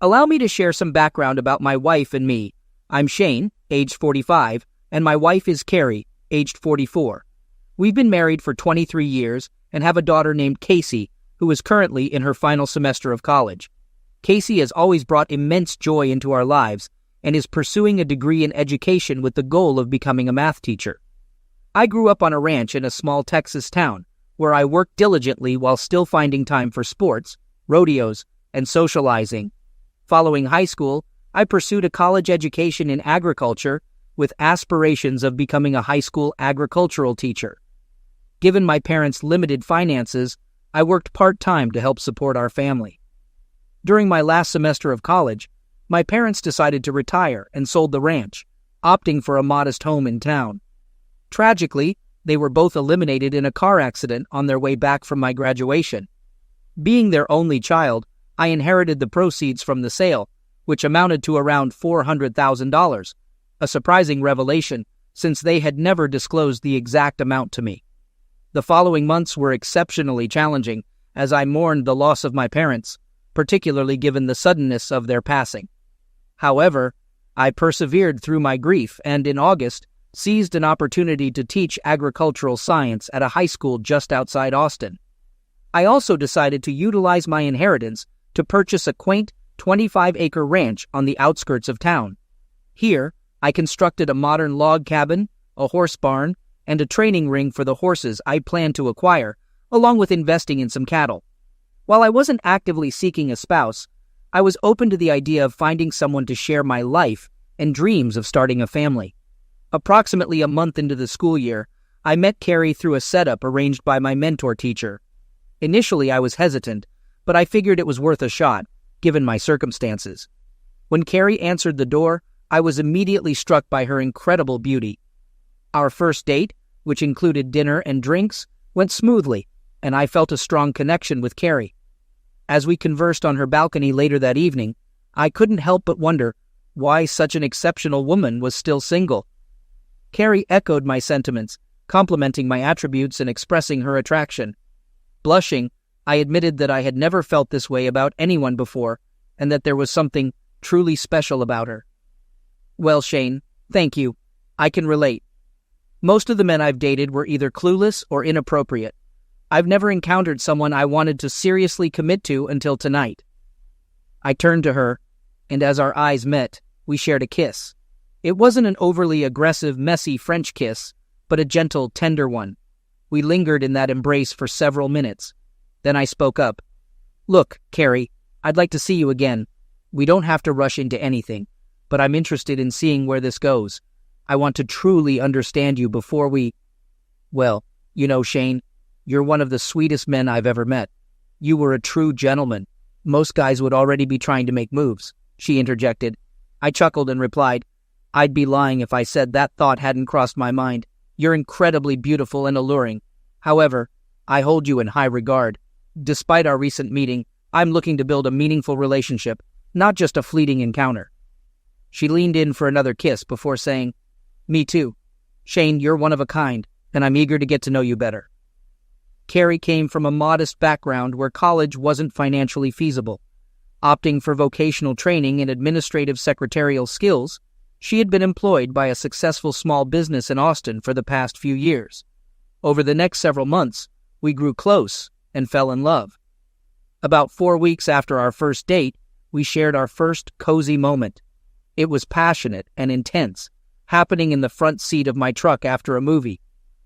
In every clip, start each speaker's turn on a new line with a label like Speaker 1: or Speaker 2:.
Speaker 1: Allow me to share some background about my wife and me. I'm Shane, aged 45, and my wife is Carrie, aged 44. We've been married for 23 years and have a daughter named Casey, who is currently in her final semester of college. Casey has always brought immense joy into our lives and is pursuing a degree in education with the goal of becoming a math teacher. I grew up on a ranch in a small Texas town, where I worked diligently while still finding time for sports, rodeos, and socializing. Following high school, I pursued a college education in agriculture with aspirations of becoming a high school agricultural teacher. Given my parents' limited finances, I worked part-time to help support our family. During my last semester of college, my parents decided to retire and sold the ranch, opting for a modest home in town. Tragically, they were both eliminated in a car accident on their way back from my graduation. Being their only child, I inherited the proceeds from the sale, which amounted to around $400,000, a surprising revelation since they had never disclosed the exact amount to me. The following months were exceptionally challenging as I mourned the loss of my parents, particularly given the suddenness of their passing. However, I persevered through my grief and, in August, seized an opportunity to teach agricultural science at a high school just outside Austin. I also decided to utilize my inheritance to purchase a quaint 25-acre ranch on the outskirts of town. Here, I constructed a modern log cabin, a horse barn, and a training ring for the horses I planned to acquire, along with investing in some cattle. While I wasn't actively seeking a spouse, I was open to the idea of finding someone to share my life and dreams of starting a family. Approximately a month into the school year, I met Carrie through a setup arranged by my mentor teacher. Initially, I was hesitant, but I figured it was worth a shot, given my circumstances. When Carrie answered the door, I was immediately struck by her incredible beauty. Our first date, which included dinner and drinks, went smoothly, and I felt a strong connection with Carrie. As we conversed on her balcony later that evening, I couldn't help but wonder why such an exceptional woman was still single. Carrie echoed my sentiments, complimenting my attributes and expressing her attraction. Blushing, I admitted that I had never felt this way about anyone before, and that there was something truly special about her. Well, Shane, thank you. I can relate. Most of the men I've dated were either clueless or inappropriate. I've never encountered someone I wanted to seriously commit to until tonight. I turned to her, and as our eyes met, we shared a kiss. It wasn't an overly aggressive, messy French kiss, but a gentle, tender one. We lingered in that embrace for several minutes. Then I spoke up. Look, Carrie, I'd like to see you again. We don't have to rush into anything, but I'm interested in seeing where this goes. I want to truly understand you before we... Well, you know, Shane, you're one of the sweetest men I've ever met. You were a true gentleman. Most guys would already be trying to make moves, she interjected. I chuckled and replied, I'd be lying if I said that thought hadn't crossed my mind. You're incredibly beautiful and alluring. However, I hold you in high regard. Despite our recent meeting, I'm looking to build a meaningful relationship, not just a fleeting encounter. She leaned in for another kiss before saying, Me too. Shane, you're one of a kind, and I'm eager to get to know you better. Carrie came from a modest background where college wasn't financially feasible. Opting for vocational training in administrative secretarial skills, she had been employed by a successful small business in Austin for the past few years. Over the next several months, we grew close and fell in love. About 4 weeks after our first date, we shared our first cozy moment. It was passionate and intense, happening in the front seat of my truck after a movie.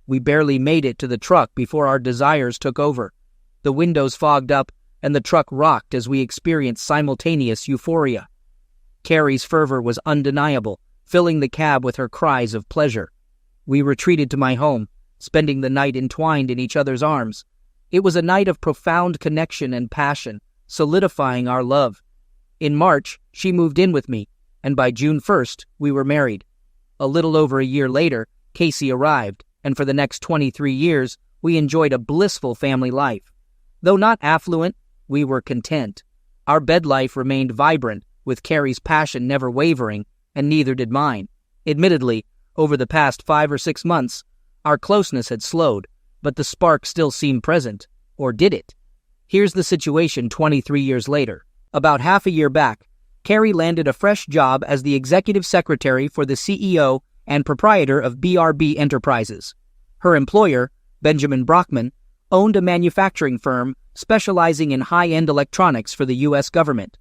Speaker 1: We barely made it to the truck before our desires took over. The windows fogged up, and the truck rocked as we experienced simultaneous euphoria. Carrie's fervor was undeniable, filling the cab with her cries of pleasure. We retreated to my home, spending the night entwined in each other's arms. It was a night of profound connection and passion, solidifying our love. In March, she moved in with me, and by June 1st, we were married. A little over a year later, Casey arrived, and for the next 23 years, we enjoyed a blissful family life. Though not affluent, we were content. Our bed life remained vibrant, with Carrie's passion never wavering, and neither did mine. Admittedly, over the past 5 or 6 months, our closeness had slowed, but the spark still seemed present. Or did it? Here's the situation 23 years later. About half a year back, Carrie landed a fresh job as the executive secretary for the CEO and proprietor of BRB Enterprises. Her employer, Benjamin Brockman, owned a manufacturing firm specializing in high-end electronics for the U.S. government.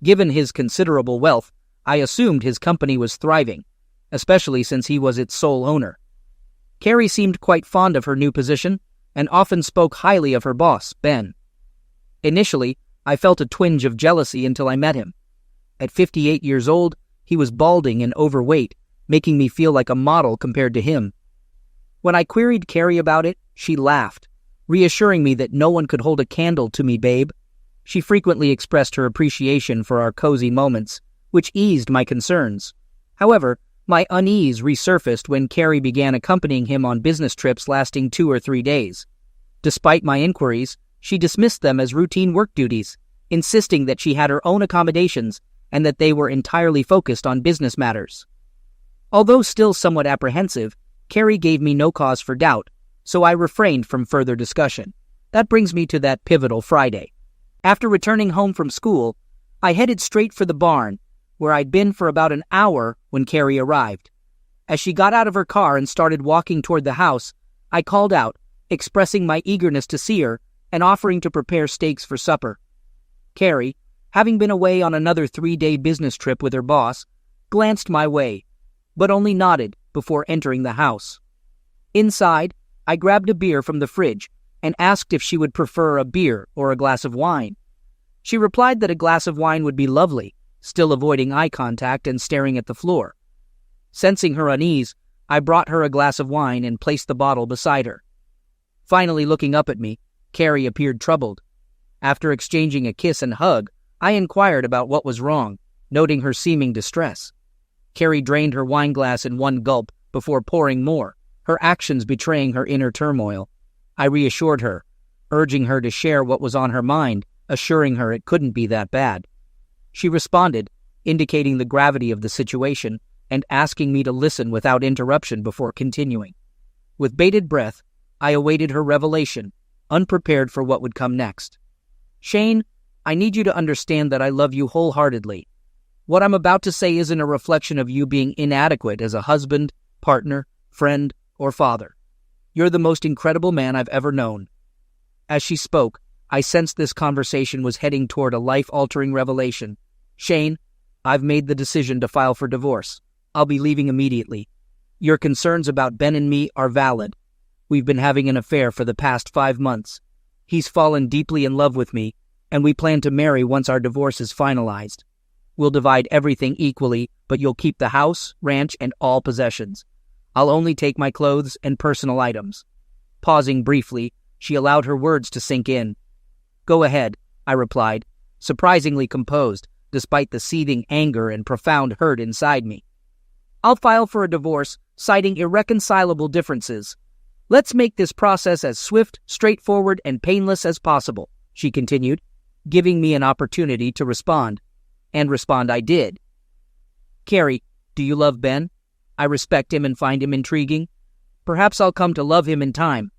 Speaker 1: Given his considerable wealth, I assumed his company was thriving, especially since he was its sole owner. Carrie seemed quite fond of her new position and often spoke highly of her boss, Ben. Initially, I felt a twinge of jealousy until I met him. At 58 years old, he was balding and overweight, making me feel like a model compared to him. When I queried Carrie about it, she laughed, reassuring me that no one could hold a candle to me, babe. She frequently expressed her appreciation for our cozy moments, which eased my concerns. However, my unease resurfaced when Carrie began accompanying him on business trips lasting 2 or 3 days. Despite my inquiries, she dismissed them as routine work duties, insisting that she had her own accommodations and that they were entirely focused on business matters. Although still somewhat apprehensive, Carrie gave me no cause for doubt, so I refrained from further discussion. That brings me to that pivotal Friday. After returning home from school, I headed straight for the barn, where I'd been for about an hour when Carrie arrived. As she got out of her car and started walking toward the house, I called out, expressing my eagerness to see her and offering to prepare steaks for supper. Carrie, having been away on another 3-day business trip with her boss, glanced my way, but only nodded before entering the house. Inside, I grabbed a beer from the fridge and asked if she would prefer a beer or a glass of wine. She replied that a glass of wine would be lovely, still avoiding eye contact and staring at the floor. Sensing her unease, I brought her a glass of wine and placed the bottle beside her. Finally looking up at me, Carrie appeared troubled. After exchanging a kiss and hug, I inquired about what was wrong, noting her seeming distress. Carrie drained her wine glass in one gulp before pouring more, her actions betraying her inner turmoil. I reassured her, urging her to share what was on her mind, assuring her it couldn't be that bad. She responded, indicating the gravity of the situation and asking me to listen without interruption before continuing. With bated breath, I awaited her revelation, unprepared for what would come next. Shane, I need you to understand that I love you wholeheartedly. What I'm about to say isn't a reflection of you being inadequate as a husband, partner, friend, or father. You're the most incredible man I've ever known. As she spoke, I sensed this conversation was heading toward a life-altering revelation. Shane, I've made the decision to file for divorce. I'll be leaving immediately. Your concerns about Ben and me are valid. We've been having an affair for the past 5 months. He's fallen deeply in love with me, and we plan to marry once our divorce is finalized. We'll divide everything equally, but you'll keep the house, ranch, and all possessions. I'll only take my clothes and personal items. Pausing briefly, she allowed her words to sink in. Go ahead, I replied, surprisingly composed, despite the seething anger and profound hurt inside me. I'll file for a divorce, citing irreconcilable differences. Let's make this process as swift, straightforward, and painless as possible, she continued, giving me an opportunity to respond. And respond I did. Carrie, do you love Ben? I respect him and find him intriguing. Perhaps I'll come to love him in time.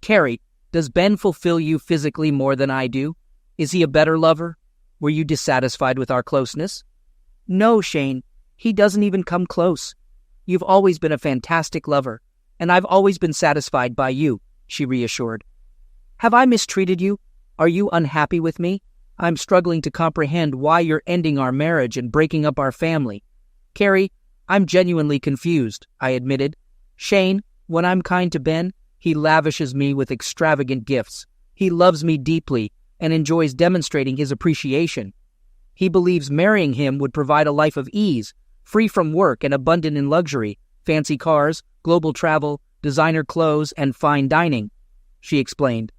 Speaker 1: Carrie, does Ben fulfill you physically more than I do? Is he a better lover? Were you dissatisfied with our closeness? No, Shane. He doesn't even come close. You've always been a fantastic lover, and I've always been satisfied by you, she reassured. Have I mistreated you? Are you unhappy with me? I'm struggling to comprehend why you're ending our marriage and breaking up our family. Carrie, I'm genuinely confused, I admitted. Shane, when I'm kind to Ben, he lavishes me with extravagant gifts. He loves me deeply and enjoys demonstrating his appreciation. He believes marrying him would provide a life of ease, free from work and abundant in luxury, fancy cars, global travel, designer clothes, and fine dining, she explained.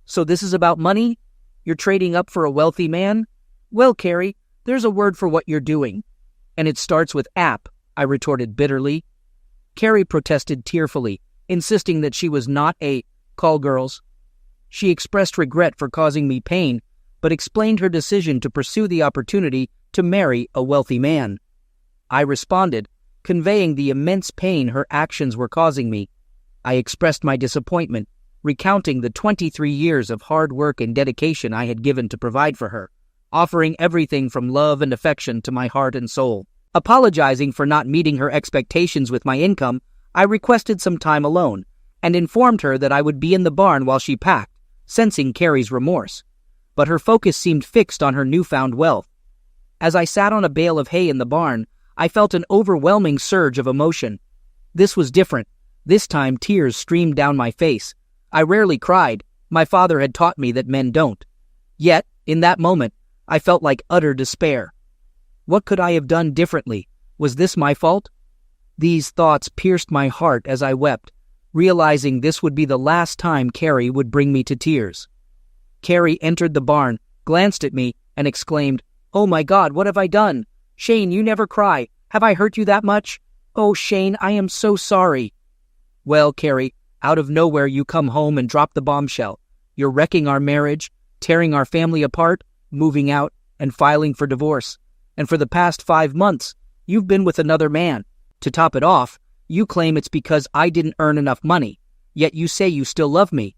Speaker 1: So this is about money? You're trading up for a wealthy man? Well, Carrie, there's a word for what you're doing. And it starts with app, I retorted bitterly. Carrie protested tearfully, insisting that she was not a call girls. She expressed regret for causing me pain, but explained her decision to pursue the opportunity to marry a wealthy man. I responded, conveying the immense pain her actions were causing me. I expressed my disappointment, recounting the 23 years of hard work and dedication I had given to provide for her, offering everything from love and affection to my heart and soul. Apologizing for not meeting her expectations with my income, I requested some time alone, and informed her that I would be in the barn while she packed, sensing Carrie's remorse. But her focus seemed fixed on her newfound wealth. As I sat on a bale of hay in the barn, I felt an overwhelming surge of emotion. This was different. This time tears streamed down my face. I rarely cried. My father had taught me that men don't. Yet, in that moment, I felt like utter despair. What could I have done differently? Was this my fault? These thoughts pierced my heart as I wept, realizing this would be the last time Carrie would bring me to tears. Carrie entered the barn, glanced at me, and exclaimed, "Oh my God, what have I done? Shane, you never cry. Have I hurt you that much? Oh, Shane, I am so sorry." "Well, Carrie, out of nowhere you come home and drop the bombshell. You're wrecking our marriage, tearing our family apart, moving out, and filing for divorce. And for the past 5 months, you've been with another man. To top it off, you claim it's because I didn't earn enough money, yet you say you still love me.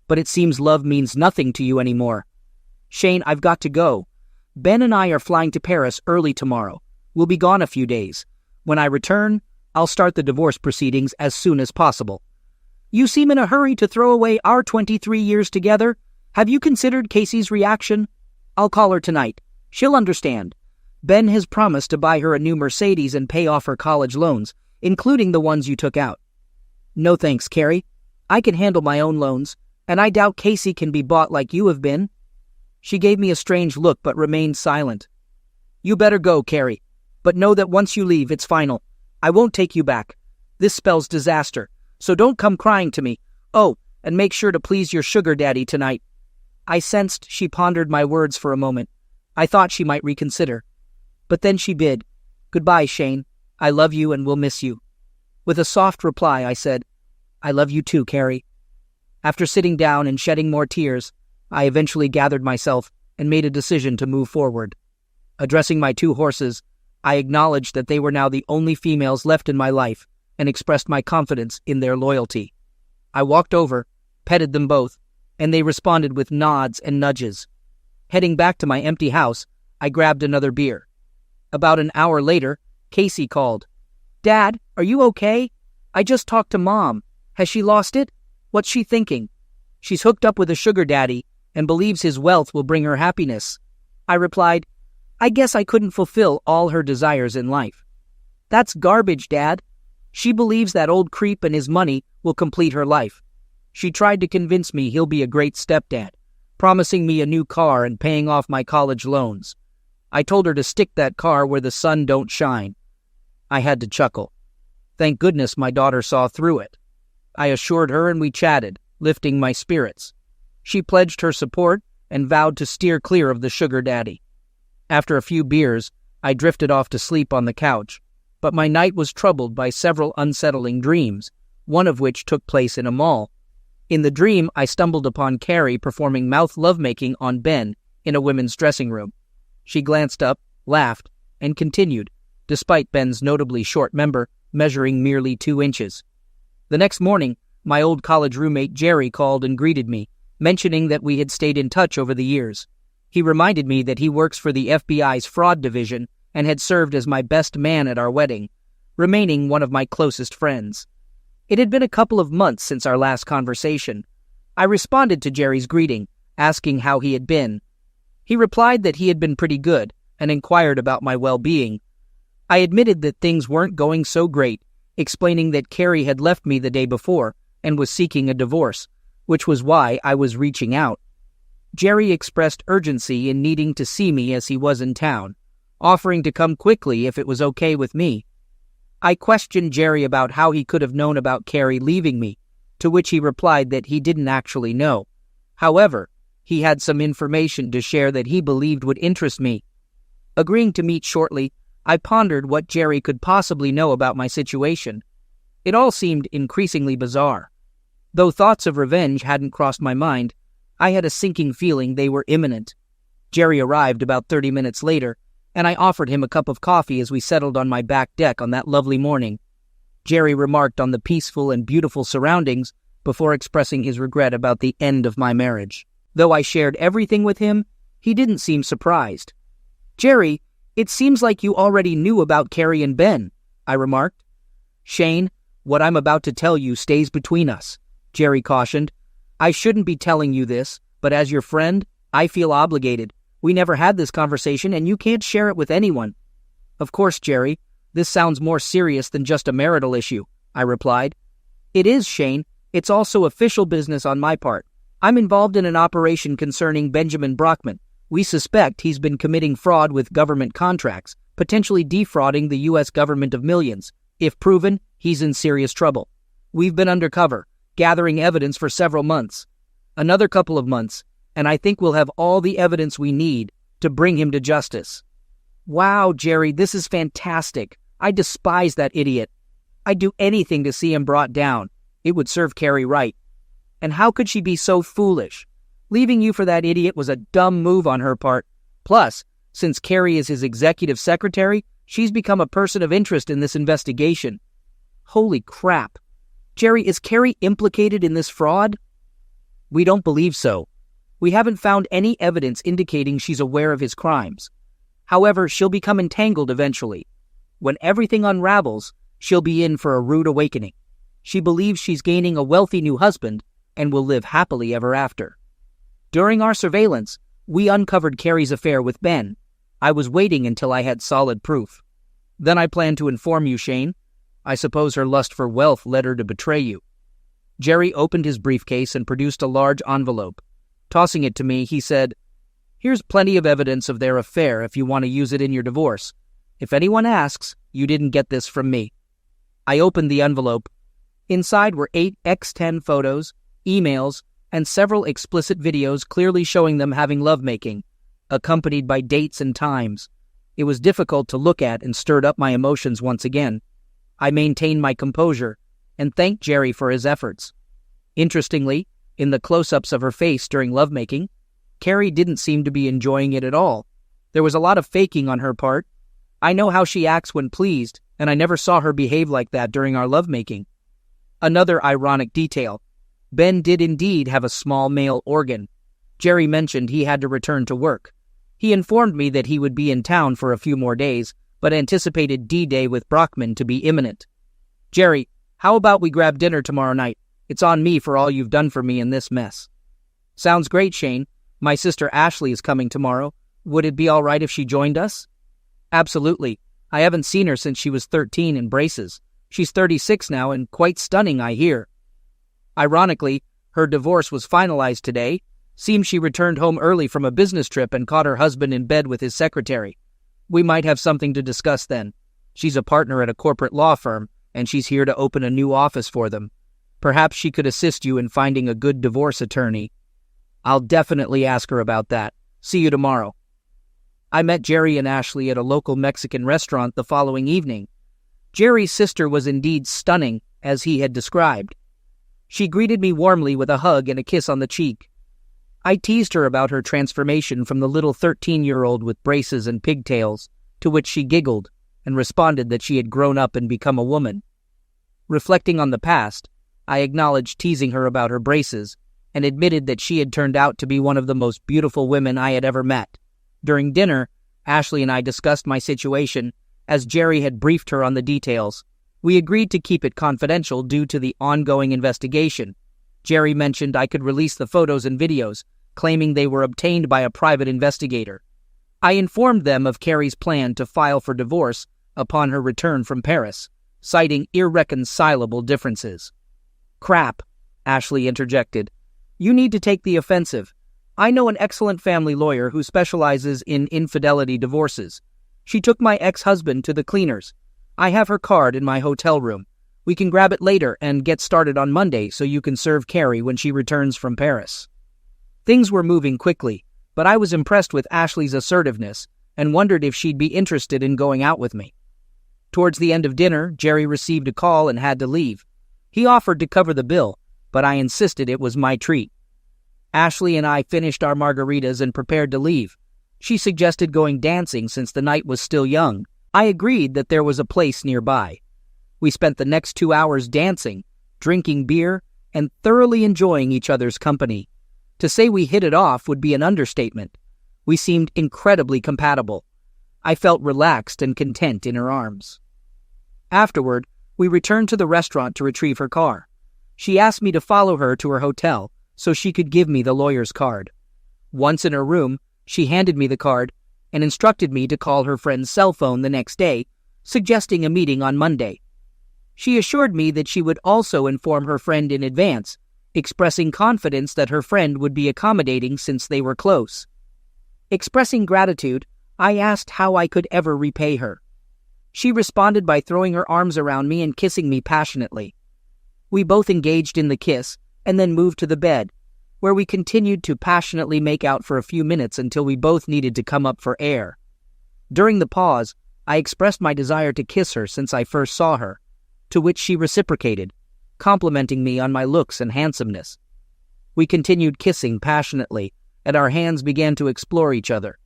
Speaker 1: But it seems love means nothing to you anymore. Shane, I've got to go. Ben and I are flying to Paris early tomorrow. We'll be gone a few days. When I return, I'll start the divorce proceedings as soon as possible." "You seem in a hurry to throw away our 23 years together. Have you considered Casey's reaction?" "I'll call her tonight. She'll understand. Ben has promised to buy her a new Mercedes and pay off her college loans, including the ones you took out." "No thanks, Carrie. I can handle my own loans, and I doubt Casey can be bought like you have been." She gave me a strange look but remained silent. "You better go, Carrie. But know that once you leave, it's final. I won't take you back. This spells disaster, so don't come crying to me. Oh, and make sure to please your sugar daddy tonight." I sensed she pondered my words for a moment. I thought she might reconsider. But then she bid, "Goodbye, Shane. I love you and will miss you." With a soft reply, I said, "I love you too, Carrie." After sitting down and shedding more tears, I eventually gathered myself and made a decision to move forward. Addressing my 2 horses, I acknowledged that they were now the only females left in my life and expressed my confidence in their loyalty. I walked over, petted them both, and they responded with nods and nudges. Heading back to my empty house, I grabbed another beer. About an hour later, Casey called. "Dad, are you okay? I just talked to Mom. Has she lost it? What's she thinking?" "She's hooked up with a sugar daddy and believes his wealth will bring her happiness." I replied, "I guess I couldn't fulfill all her desires in life." "That's garbage, Dad. She believes that old creep and his money will complete her life. She tried to convince me he'll be a great stepdad, promising me a new car and paying off my college loans. I told her to stick that car where the sun don't shine." I had to chuckle. Thank goodness my daughter saw through it. I assured her and we chatted, lifting my spirits. She pledged her support and vowed to steer clear of the sugar daddy. After a few beers, I drifted off to sleep on the couch, but my night was troubled by several unsettling dreams, one of which took place in a mall. In the dream, I stumbled upon Carrie performing mouth lovemaking on Ben in a women's dressing room. She glanced up, laughed, and continued, despite Ben's notably short member measuring merely 2 inches. The next morning, my old college roommate Jerry called and greeted me, mentioning that we had stayed in touch over the years. He reminded me that he works for the FBI's fraud division and had served as my best man at our wedding, remaining one of my closest friends. It had been a couple of months since our last conversation. I responded to Jerry's greeting, asking how he had been. He replied that he had been pretty good and inquired about my well-being. I admitted that things weren't going so great, explaining that Carrie had left me the day before and was seeking a divorce, which was why I was reaching out. Jerry expressed urgency in needing to see me as he was in town, offering to come quickly if it was okay with me. I questioned Jerry about how he could have known about Carrie leaving me, to which he replied that he didn't actually know. However, he had some information to share that he believed would interest me. Agreeing to meet shortly, I pondered what Jerry could possibly know about my situation. It all seemed increasingly bizarre. Though thoughts of revenge hadn't crossed my mind, I had a sinking feeling they were imminent. Jerry arrived about 30 minutes later, and I offered him a cup of coffee as we settled on my back deck on that lovely morning. Jerry remarked on the peaceful and beautiful surroundings before expressing his regret about the end of my marriage. Though I shared everything with him, He didn't seem surprised. "Jerry, it seems like you already knew about Carrie and Ben," I remarked. "Shane, what I'm about to tell you stays between us," Jerry cautioned. "I shouldn't be telling you this, but as your friend, I feel obligated. We never had this conversation and you can't share it with anyone." "Of course, Jerry. This sounds more serious than just a marital issue," I replied. "It is, Shane. It's also official business on my part. I'm involved in an operation concerning Benjamin Brockman. We suspect he's been committing fraud with government contracts, potentially defrauding the U.S. government of millions. If proven, he's in serious trouble. We've been undercover, gathering evidence for several months. Another couple of months, and I think we'll have all the evidence we need to bring him to justice." "Wow, Jerry, this is fantastic. I despise that idiot. I'd do anything to see him brought down. It would serve Carrie right. And how could she be so foolish? Leaving you for that idiot was a dumb move on her part. Plus, since Carrie is his executive secretary, she's become a person of interest in this investigation." "Holy crap. Jerry, is Carrie implicated in this fraud?" "We don't believe so. We haven't found any evidence indicating she's aware of his crimes. However, she'll become entangled eventually. When everything unravels, she'll be in for a rude awakening. She believes she's gaining a wealthy new husband and will live happily ever after. During our surveillance, we uncovered Carrie's affair with Ben. I was waiting until I had solid proof. Then I planned to inform you, Shane. I suppose her lust for wealth led her to betray you." Jerry opened his briefcase and produced a large envelope. Tossing it to me, he said, "Here's plenty of evidence of their affair if you want to use it in your divorce. If anyone asks, you didn't get this from me." I opened the envelope. Inside were 8 X10 photos, emails, and several explicit videos clearly showing them having lovemaking, accompanied by dates and times. It was difficult to look at and stirred up my emotions once again. I maintained my composure and thanked Jerry for his efforts. Interestingly, in the close-ups of her face during lovemaking, Carrie didn't seem to be enjoying it at all. There was a lot of faking on her part. I know how she acts when pleased, and I never saw her behave like that during our lovemaking. Another ironic detail. Ben did indeed have a small male organ. Jerry mentioned he had to return to work. He informed me that he would be in town for a few more days, but anticipated D-Day with Brockman to be imminent. "Jerry, how about we grab dinner tomorrow night? It's on me for all you've done for me in this mess." "Sounds great, Shane. My sister Ashley is coming tomorrow. Would it be all right if she joined us?" "Absolutely. I haven't seen her since she was 13 in braces. She's 36 now and quite stunning, I hear." Ironically, her divorce was finalized today. Seems she returned home early from a business trip and caught her husband in bed with his secretary. We might have something to discuss then. She's a partner at a corporate law firm, and she's here to open a new office for them. Perhaps she could assist you in finding a good divorce attorney. I'll definitely ask her about that. See you tomorrow. I met Jerry and Ashley at a local Mexican restaurant the following evening. Jerry's sister was indeed stunning, as he had described. She greeted me warmly with a hug and a kiss on the cheek. I teased her about her transformation from the little 13-year-old with braces and pigtails, to which she giggled and responded that she had grown up and become a woman. Reflecting on the past, I acknowledged teasing her about her braces and admitted that she had turned out to be one of the most beautiful women I had ever met. During dinner, Ashley and I discussed my situation, as Jerry had briefed her on the details. We agreed to keep it confidential due to the ongoing investigation. Jerry mentioned I could release the photos and videos, claiming they were obtained by a private investigator. I informed them of Carrie's plan to file for divorce upon her return from Paris, citing irreconcilable differences. "Crap," Ashley interjected. "You need to take the offensive. I know an excellent family lawyer who specializes in infidelity divorces. She took my ex-husband to the cleaners. I have her card in my hotel room. We can grab it later and get started on Monday so you can serve Carrie when she returns from Paris." Things were moving quickly, but I was impressed with Ashley's assertiveness and wondered if she'd be interested in going out with me. Towards the end of dinner, Jerry received a call and had to leave. He offered to cover the bill, but I insisted it was my treat. Ashley and I finished our margaritas and prepared to leave. She suggested going dancing since the night was still young. I agreed that there was a place nearby. We spent the next 2 hours dancing, drinking beer, and thoroughly enjoying each other's company. To say we hit it off would be an understatement. We seemed incredibly compatible. I felt relaxed and content in her arms. Afterward, we returned to the restaurant to retrieve her car. She asked me to follow her to her hotel so she could give me the lawyer's card. Once in her room, she handed me the card and instructed me to call her friend's cell phone the next day, suggesting a meeting on Monday. She assured me that she would also inform her friend in advance, expressing confidence that her friend would be accommodating since they were close. Expressing gratitude, I asked how I could ever repay her. She responded by throwing her arms around me and kissing me passionately. We both engaged in the kiss and then moved to the bed, where we continued to passionately make out for a few minutes until we both needed to come up for air. During the pause, I expressed my desire to kiss her since I first saw her, to which she reciprocated, complimenting me on my looks and handsomeness. We continued kissing passionately, and our hands began to explore each other.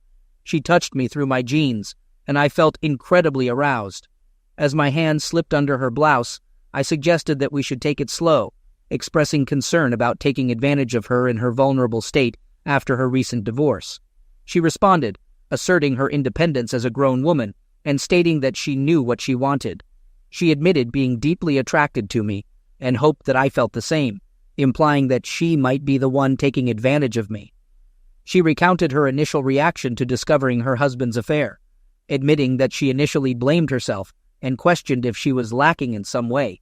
Speaker 1: She touched me through my jeans, and I felt incredibly aroused. As my hand slipped under her blouse, I suggested that we should take it slow, expressing concern about taking advantage of her in her vulnerable state after her recent divorce. She responded, asserting her independence as a grown woman and stating that she knew what she wanted. She admitted being deeply attracted to me and hoped that I felt the same, implying that she might be the one taking advantage of me. She recounted her initial reaction to discovering her husband's affair, admitting that she initially blamed herself and questioned if she was lacking in some way.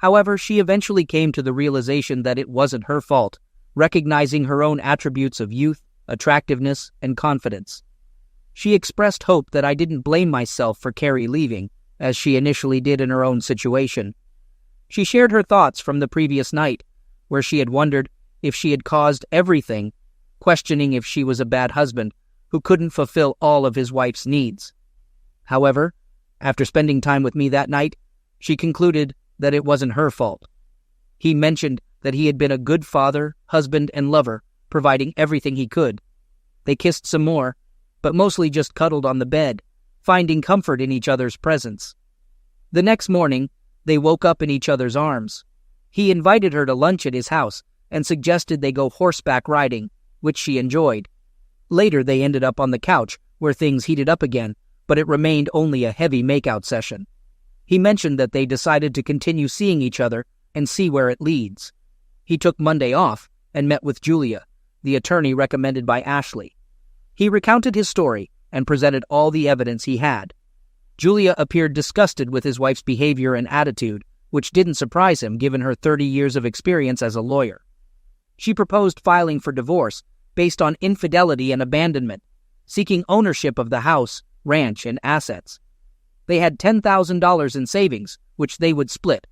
Speaker 1: However, she eventually came to the realization that it wasn't her fault, recognizing her own attributes of youth, attractiveness, and confidence. She expressed hope that I didn't blame myself for Carrie leaving, as she initially did in her own situation. She shared her thoughts from the previous night, where she had wondered if she had caused everything, questioning if she was a bad husband who couldn't fulfill all of his wife's needs. However, after spending time with me that night, she concluded that it wasn't her fault. He mentioned that he had been a good father, husband, and lover, providing everything he could. They kissed some more, but mostly just cuddled on the bed, finding comfort in each other's presence. The next morning, they woke up in each other's arms. He invited her to lunch at his house and suggested they go horseback riding, which she enjoyed. Later, they ended up on the couch, where things heated up again, but it remained only a heavy makeout session. He mentioned that they decided to continue seeing each other and see where it leads. He took Monday off and met with Julia, the attorney recommended by Ashley. He recounted his story and presented all the evidence he had. Julia appeared disgusted with his wife's behavior and attitude, which didn't surprise him given her 30 years of experience as a lawyer. She proposed filing for divorce based on infidelity and abandonment, seeking ownership of the house, ranch, and assets. They had $10,000 in savings, which they would split.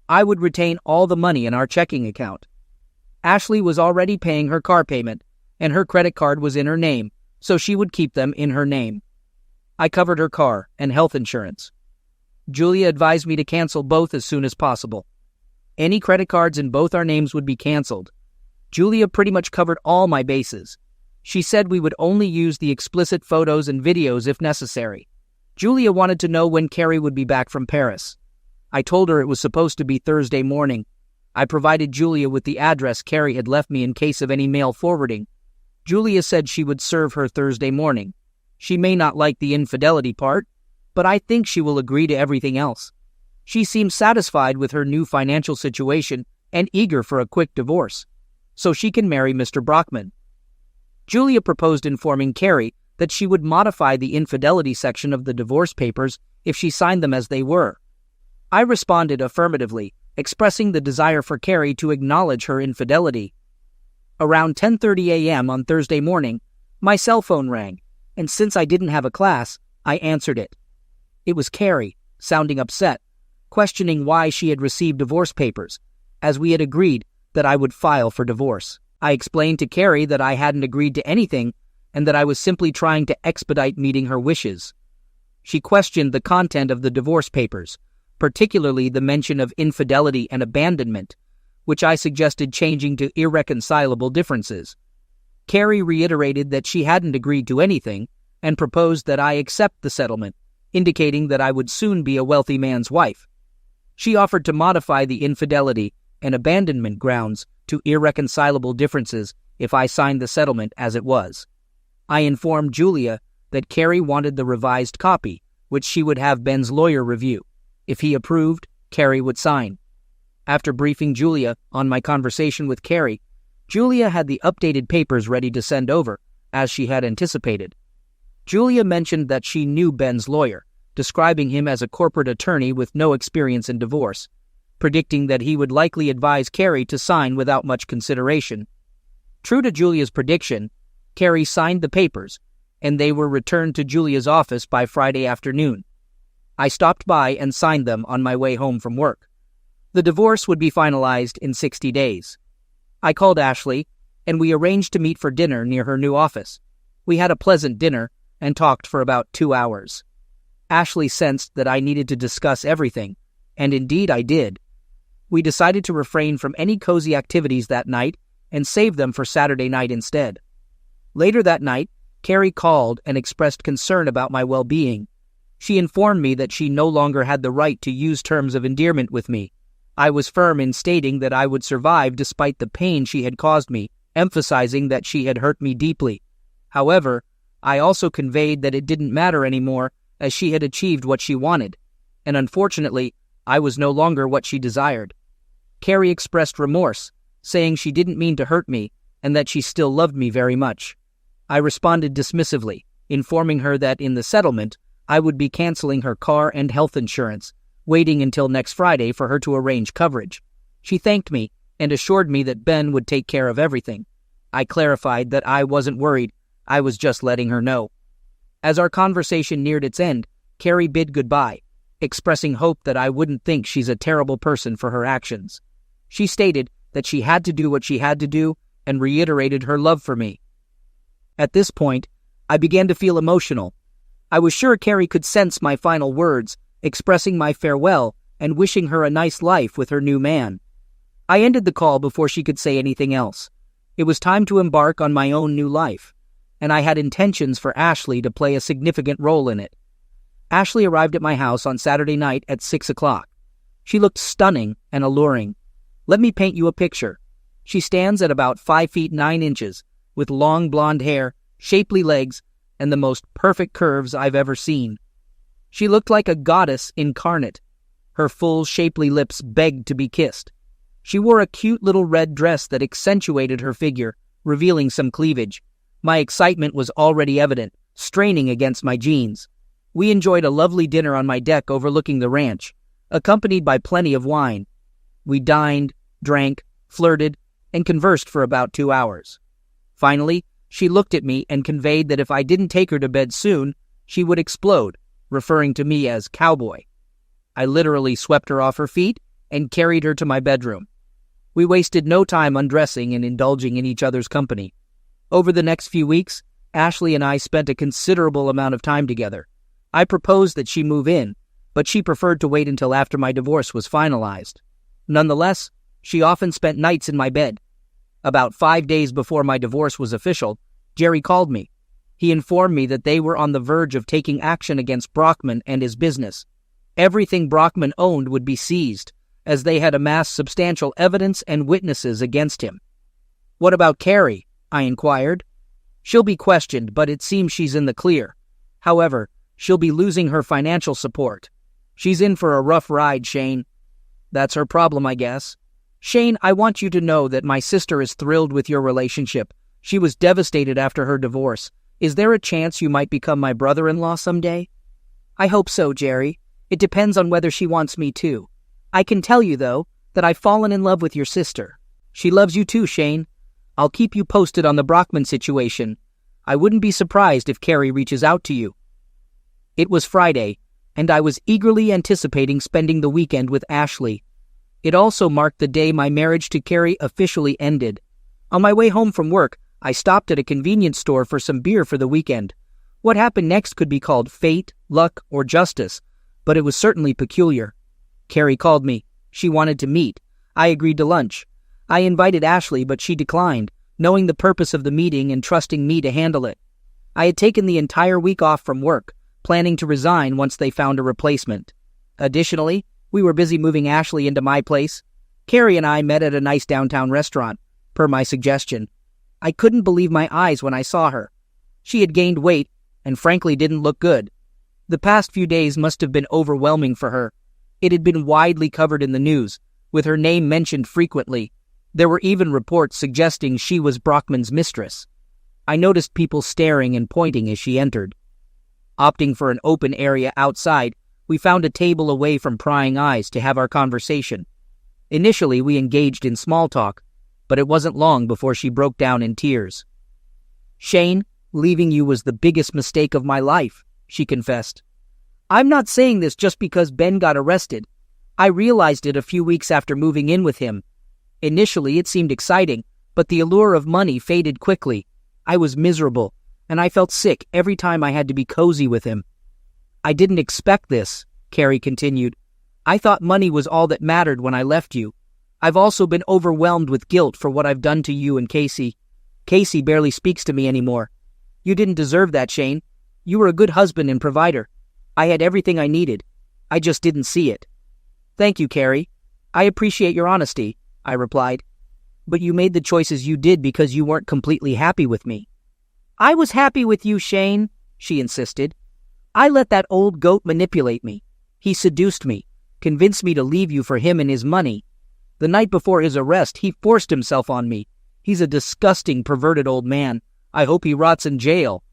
Speaker 1: I would retain all the money in our checking account. Ashley was already paying her car payment, and her credit card was in her name, so she would keep them in her name. I covered her car and health insurance. Julia advised me to cancel both as soon as possible. Any credit cards in both our names would be canceled. Julia pretty much covered all my bases. She said we would only use the explicit photos and videos if necessary. Julia wanted to know when Carrie would be back from Paris. I told her it was supposed to be Thursday morning. I provided Julia with the address Carrie had left me in case of any mail forwarding. Julia said she would serve her Thursday morning. She may not like the infidelity part, but I think she will agree to everything else. She seems satisfied with her new financial situation and eager for a quick divorce, so she can marry Mr. Brockman. Julia proposed informing Carrie that she would modify the infidelity section of the divorce papers if she signed them as they were. I responded affirmatively, expressing the desire for Carrie to acknowledge her infidelity. Around 10:30 a.m. on Thursday morning, my cell phone rang, and since I didn't have a class, I answered it. It was Carrie, sounding upset, questioning why she had received divorce papers, as we had agreed that I would file for divorce. I explained to Carrie that I hadn't agreed to anything and that I was simply trying to expedite meeting her wishes. She questioned the content of the divorce papers, particularly the mention of infidelity and abandonment, which I suggested changing to irreconcilable differences. Carrie reiterated that she hadn't agreed to anything and proposed that I accept the settlement, indicating that I would soon be a wealthy man's wife. She offered to modify the infidelity and abandonment grounds to irreconcilable differences if I signed the settlement as it was. I informed Julia that Carrie wanted the revised copy, which she would have Ben's lawyer review. If he approved, Carrie would sign. After briefing Julia on my conversation with Carrie, Julia had the updated papers ready to send over, as she had anticipated. Julia mentioned that she knew Ben's lawyer, describing him as a corporate attorney with no experience in divorce, predicting that he would likely advise Carrie to sign without much consideration. True to Julia's prediction, Carrie signed the papers, and they were returned to Julia's office by Friday afternoon. I stopped by and signed them on my way home from work. The divorce would be finalized in 60 days. I called Ashley, and we arranged to meet for dinner near her new office. We had a pleasant dinner and talked for about 2 hours. Ashley sensed that I needed to discuss everything, and indeed I did. We decided to refrain from any cozy activities that night and save them for Saturday night instead. Later that night, Carrie called and expressed concern about my well-being. She informed me that she no longer had the right to use terms of endearment with me. I was firm in stating that I would survive despite the pain she had caused me, emphasizing that she had hurt me deeply. However, I also conveyed that it didn't matter anymore as she had achieved what she wanted, and unfortunately, I was no longer what she desired. Carrie expressed remorse, saying she didn't mean to hurt me and that she still loved me very much. I responded dismissively, informing her that in the settlement, I would be canceling her car and health insurance, waiting until next Friday for her to arrange coverage. She thanked me and assured me that Ben would take care of everything. I clarified that I wasn't worried, I was just letting her know. As our conversation neared its end, Carrie bid goodbye, expressing hope that I wouldn't think she's a terrible person for her actions. She stated that she had to do what she had to do and reiterated her love for me. At this point, I began to feel emotional. I was sure Carrie could sense my final words, expressing my farewell and wishing her a nice life with her new man. I ended the call before she could say anything else. It was time to embark on my own new life, and I had intentions for Ashley to play a significant role in it. Ashley arrived at my house on Saturday night at 6 o'clock. She looked stunning and alluring. Let me paint you a picture. She stands at about 5 feet 9 inches, with long blonde hair, shapely legs, and the most perfect curves I've ever seen. She looked like a goddess incarnate. Her full, shapely lips begged to be kissed. She wore a cute little red dress that accentuated her figure, revealing some cleavage. My excitement was already evident, straining against my jeans. We enjoyed a lovely dinner on my deck overlooking the ranch, accompanied by plenty of wine. We dined, drank, flirted, and conversed for about 2 hours. Finally, she looked at me and conveyed that if I didn't take her to bed soon, she would explode, referring to me as cowboy. I literally swept her off her feet and carried her to my bedroom. We wasted no time undressing and indulging in each other's company. Over the next few weeks, Ashley and I spent a considerable amount of time together. I proposed that she move in, but she preferred to wait until after my divorce was finalized. Nonetheless, she often spent nights in my bed. About 5 days before my divorce was official, Jerry called me. He informed me that they were on the verge of taking action against Brockman and his business. Everything Brockman owned would be seized, as they had amassed substantial evidence and witnesses against him. What about Carrie? I inquired. She'll be questioned, but it seems she's in the clear. However, she'll be losing her financial support. She's in for a rough ride, Shane. That's her problem, I guess. Shane, I want you to know that my sister is thrilled with your relationship. She was devastated after her divorce. Is there a chance you might become my brother-in-law someday? I hope so, Jerry. It depends on whether she wants me to. I can tell you, though, that I've fallen in love with your sister. She loves you too, Shane. I'll keep you posted on the Brockman situation. I wouldn't be surprised if Carrie reaches out to you. It was Friday, and I was eagerly anticipating spending the weekend with Ashley. It also marked the day my marriage to Carrie officially ended. On my way home from work, I stopped at a convenience store for some beer for the weekend. What happened next could be called fate, luck, or justice, but it was certainly peculiar. Carrie called me. She wanted to meet. I agreed to lunch. I invited Ashley, but she declined, knowing the purpose of the meeting and trusting me to handle it. I had taken the entire week off from work, planning to resign once they found a replacement. Additionally, we were busy moving Ashley into my place. Carrie and I met at a nice downtown restaurant, per my suggestion. I couldn't believe my eyes when I saw her. She had gained weight and frankly didn't look good. The past few days must have been overwhelming for her. It had been widely covered in the news, with her name mentioned frequently. There were even reports suggesting she was Brockman's mistress. I noticed people staring and pointing as she entered. Opting for an open area outside, we found a table away from prying eyes to have our conversation. Initially, we engaged in small talk, but it wasn't long before she broke down in tears. "Shane, leaving you was the biggest mistake of my life," she confessed. "I'm not saying this just because Ben got arrested. I realized it a few weeks after moving in with him. Initially, it seemed exciting, but the allure of money faded quickly. I was miserable, and I felt sick every time I had to be cozy with him." "I didn't expect this," Carrie continued. "I thought money was all that mattered when I left you. I've also been overwhelmed with guilt for what I've done to you and Casey. Casey barely speaks to me anymore. You didn't deserve that, Shane. You were a good husband and provider. I had everything I needed. I just didn't see it." "Thank you, Carrie. I appreciate your honesty," I replied. "But you made the choices you did because you weren't completely happy with me." "I was happy with you, Shane," she insisted. "I let that old goat manipulate me. He seduced me, convinced me to leave you for him and his money. The night before his arrest, he forced himself on me. He's a disgusting, perverted old man. I hope he rots in jail."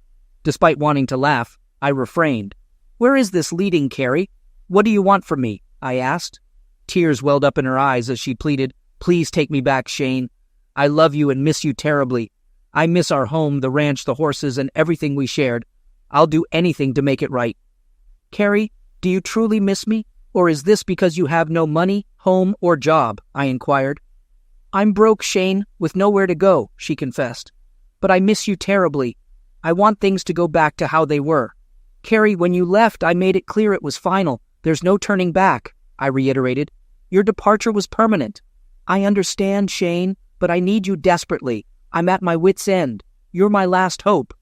Speaker 1: Despite wanting to laugh, I refrained. "Where is this leading, Carrie? What do you want from me?" I asked. Tears welled up in her eyes as she pleaded, "Please take me back, Shane. I love you and miss you terribly. I miss our home, the ranch, the horses, and everything we shared. I'll do anything to make it right." "Carrie, do you truly miss me? Or is this because you have no money, home, or job?" I inquired. "I'm broke, Shane, with nowhere to go," she confessed. "But I miss you terribly. I want things to go back to how they were. Carrie, when you left, I made it clear it was final. There's no turning back," I reiterated. "Your departure was permanent." "I understand, Shane, but I need you desperately. I'm at my wit's end. You're my last hope."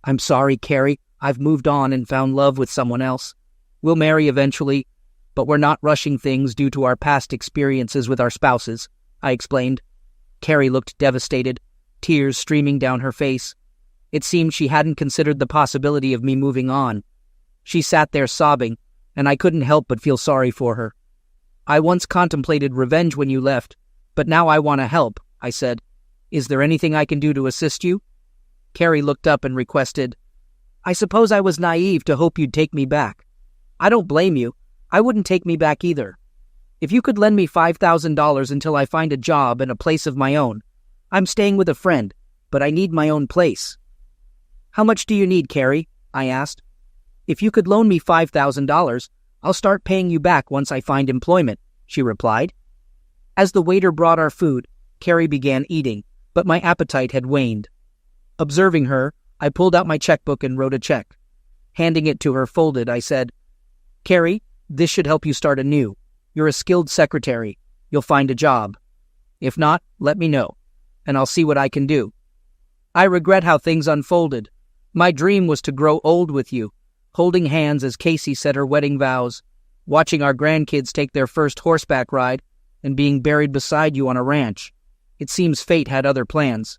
Speaker 1: "I'm sorry, Carrie. I've moved on and found love with someone else. We'll marry eventually, but we're not rushing things due to our past experiences with our spouses," I explained. Carrie looked devastated, tears streaming down her face. It seemed she hadn't considered the possibility of me moving on. She sat there sobbing, and I couldn't help but feel sorry for her. "I once contemplated revenge when you left, but now I want to help," I said. "Is there anything I can do to assist you?" Carrie looked up and requested, "I suppose I was naive to hope you'd take me back. I don't blame you. I wouldn't take me back either. If you could lend me $5,000 until I find a job and a place of my own. I'm staying with a friend, but I need my own place." "How much do you need, Carrie?" I asked. "If you could loan me $5,000, I'll start paying you back once I find employment," she replied. As the waiter brought our food, Carrie began eating, but my appetite had waned. Observing her, I pulled out my checkbook and wrote a check. Handing it to her folded, I said, "Carrie, this should help you start anew. You're a skilled secretary. You'll find a job. If not, let me know, and I'll see what I can do. I regret how things unfolded. My dream was to grow old with you, holding hands as Casey said her wedding vows, watching our grandkids take their first horseback ride, and being buried beside you on a ranch. It seems fate had other plans."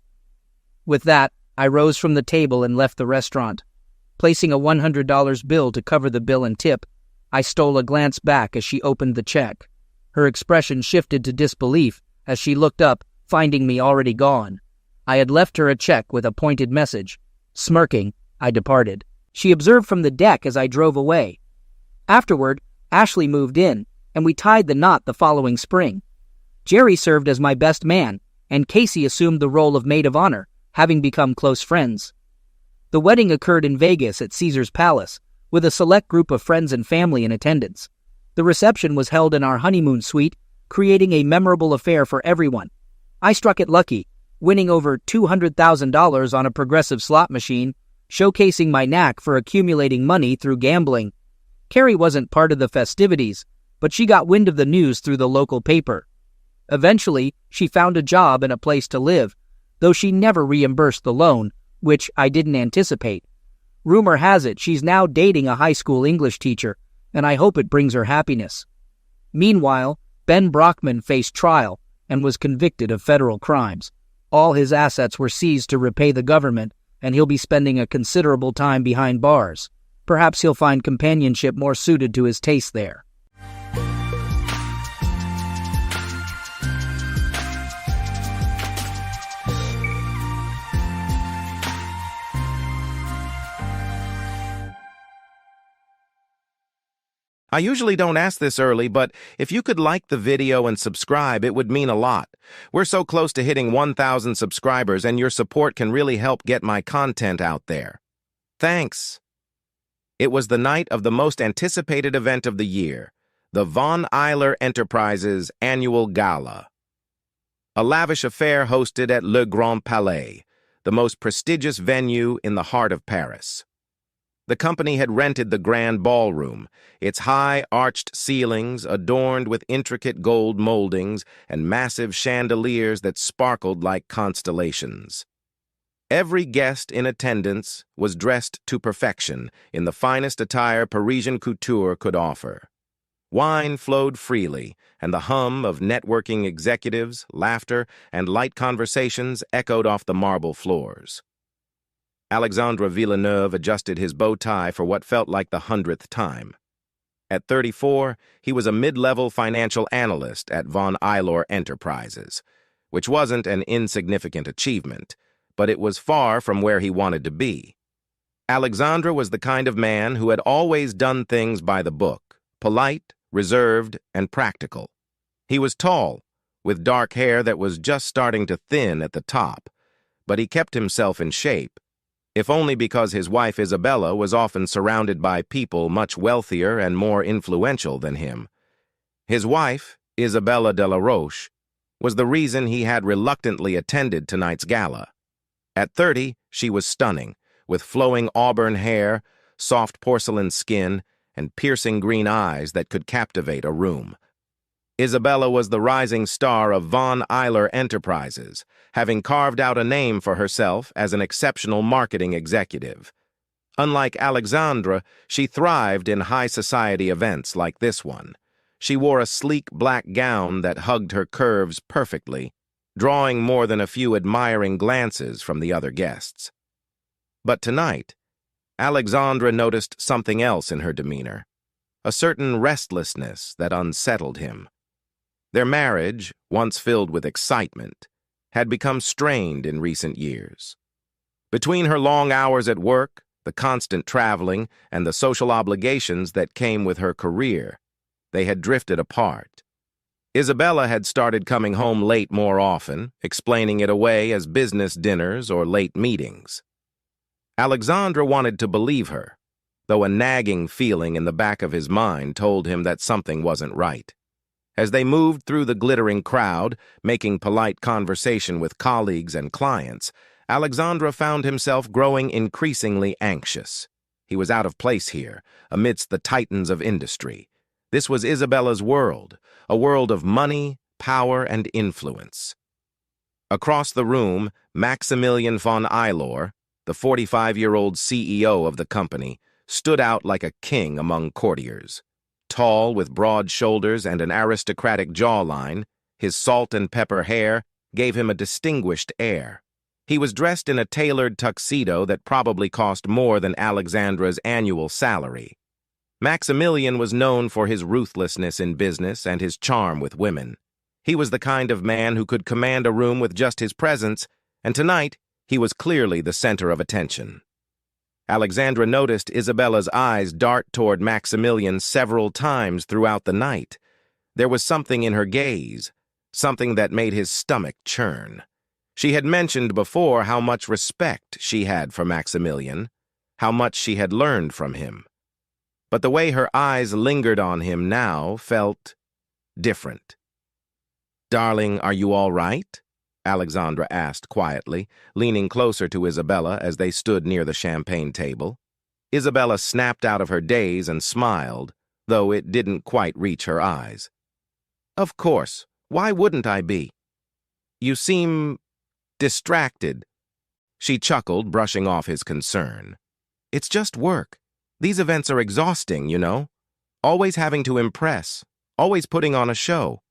Speaker 1: With that, I rose from the table and left the restaurant. Placing a $100 bill to cover the bill and tip, I stole a glance back as she opened the check. Her expression shifted to disbelief as she looked up, finding me already gone. I had left her a check with a pointed message. Smirking, I departed. She observed from the deck as I drove away. Afterward, Ashley moved in, and we tied the knot the following spring. Jerry served as my best man, and Casey assumed the role of maid of honor, having become close friends. The wedding occurred in Vegas at Caesar's Palace, with a select group of friends and family in attendance. The reception was held in our honeymoon suite, creating a memorable affair for everyone. I struck it lucky, winning over $200,000 on a progressive slot machine, showcasing my knack for accumulating money through gambling. Carrie wasn't part of the festivities, but she got wind of the news through the local paper. Eventually, she found a job and a place to live, though she never reimbursed the loan, which I didn't anticipate. Rumor has it she's now dating a high school English teacher, and I hope it brings her happiness. Meanwhile, Ben Brockman faced trial and was convicted of federal crimes. All his assets were seized to repay the government, and he'll be spending a considerable time behind bars. Perhaps he'll find companionship more suited to his taste there.
Speaker 2: I usually don't ask this early, but if you could like the video and subscribe, it would mean a lot. We're so close to hitting 1,000 subscribers, and your support can really help get my content out there. Thanks. It was the night of the most anticipated event of the year, the Von Euler Enterprises Annual Gala. A lavish affair hosted at Le Grand Palais, the most prestigious venue in the heart of Paris. The company had rented the grand ballroom, its high arched ceilings adorned with intricate gold moldings and massive chandeliers that sparkled like constellations. Every guest in attendance was dressed to perfection in the finest attire Parisian couture could offer. Wine flowed freely, and the hum of networking executives, laughter, and light conversations echoed off the marble floors. Alexandre Villeneuve adjusted his bow tie for what felt like the 100th time. At 34, he was a mid-level financial analyst at Von Euler Enterprises, which wasn't an insignificant achievement, but it was far from where he wanted to be. Alexandre was the kind of man who had always done things by the book, polite, reserved, and practical. He was tall, with dark hair that was just starting to thin at the top, but he kept himself in shape, if only because his wife Isabella was often surrounded by people much wealthier and more influential than him. His wife, Isabella de la Roche, was the reason he had reluctantly attended tonight's gala. At 30, she was stunning, with flowing auburn hair, soft porcelain skin, and piercing green eyes that could captivate a room. Isabella was the rising star of Von Euler Enterprises, having carved out a name for herself as an exceptional marketing executive. Unlike Alexandre, she thrived in high society events like this one. She wore a sleek black gown that hugged her curves perfectly, drawing more than a few admiring glances from the other guests. But tonight, Alexandre noticed something else in her demeanor, a certain restlessness that unsettled him. Their marriage, once filled with excitement, had become strained in recent years. Between her long hours at work, the constant traveling, and the social obligations that came with her career, they had drifted apart. Isabella had started coming home late more often, explaining it away as business dinners or late meetings. Alexandre wanted to believe her, though a nagging feeling in the back of his mind told him that something wasn't right. As they moved through the glittering crowd, making polite conversation with colleagues and clients, Alexandre found himself growing increasingly anxious. He was out of place here, amidst the titans of industry. This was Isabella's world, a world of money, power, and influence. Across the room, Maximilian von Euler, the 45-year-old CEO of the company, stood out like a king among courtiers. Tall, with broad shoulders and an aristocratic jawline, his salt and pepper hair gave him a distinguished air. He was dressed in a tailored tuxedo that probably cost more than Alexandre's annual salary. Maximilian was known for his ruthlessness in business and his charm with women. He was the kind of man who could command a room with just his presence, and tonight he was clearly the center of attention. Alexandre noticed Isabella's eyes dart toward Maximilian several times throughout the night. There was something in her gaze, something that made his stomach churn. She had mentioned before how much respect she had for Maximilian, how much she had learned from him. But the way her eyes lingered on him now felt different. "Darling, are you all right?" Alexandre asked quietly, leaning closer to Isabella as they stood near the champagne table. Isabella snapped out of her daze and smiled, though it didn't quite reach her eyes. "Of course. Why wouldn't I be?" "You seem distracted." She chuckled, brushing off his concern. "It's just work. These events are exhausting, you know. Always having to impress, always putting on a show."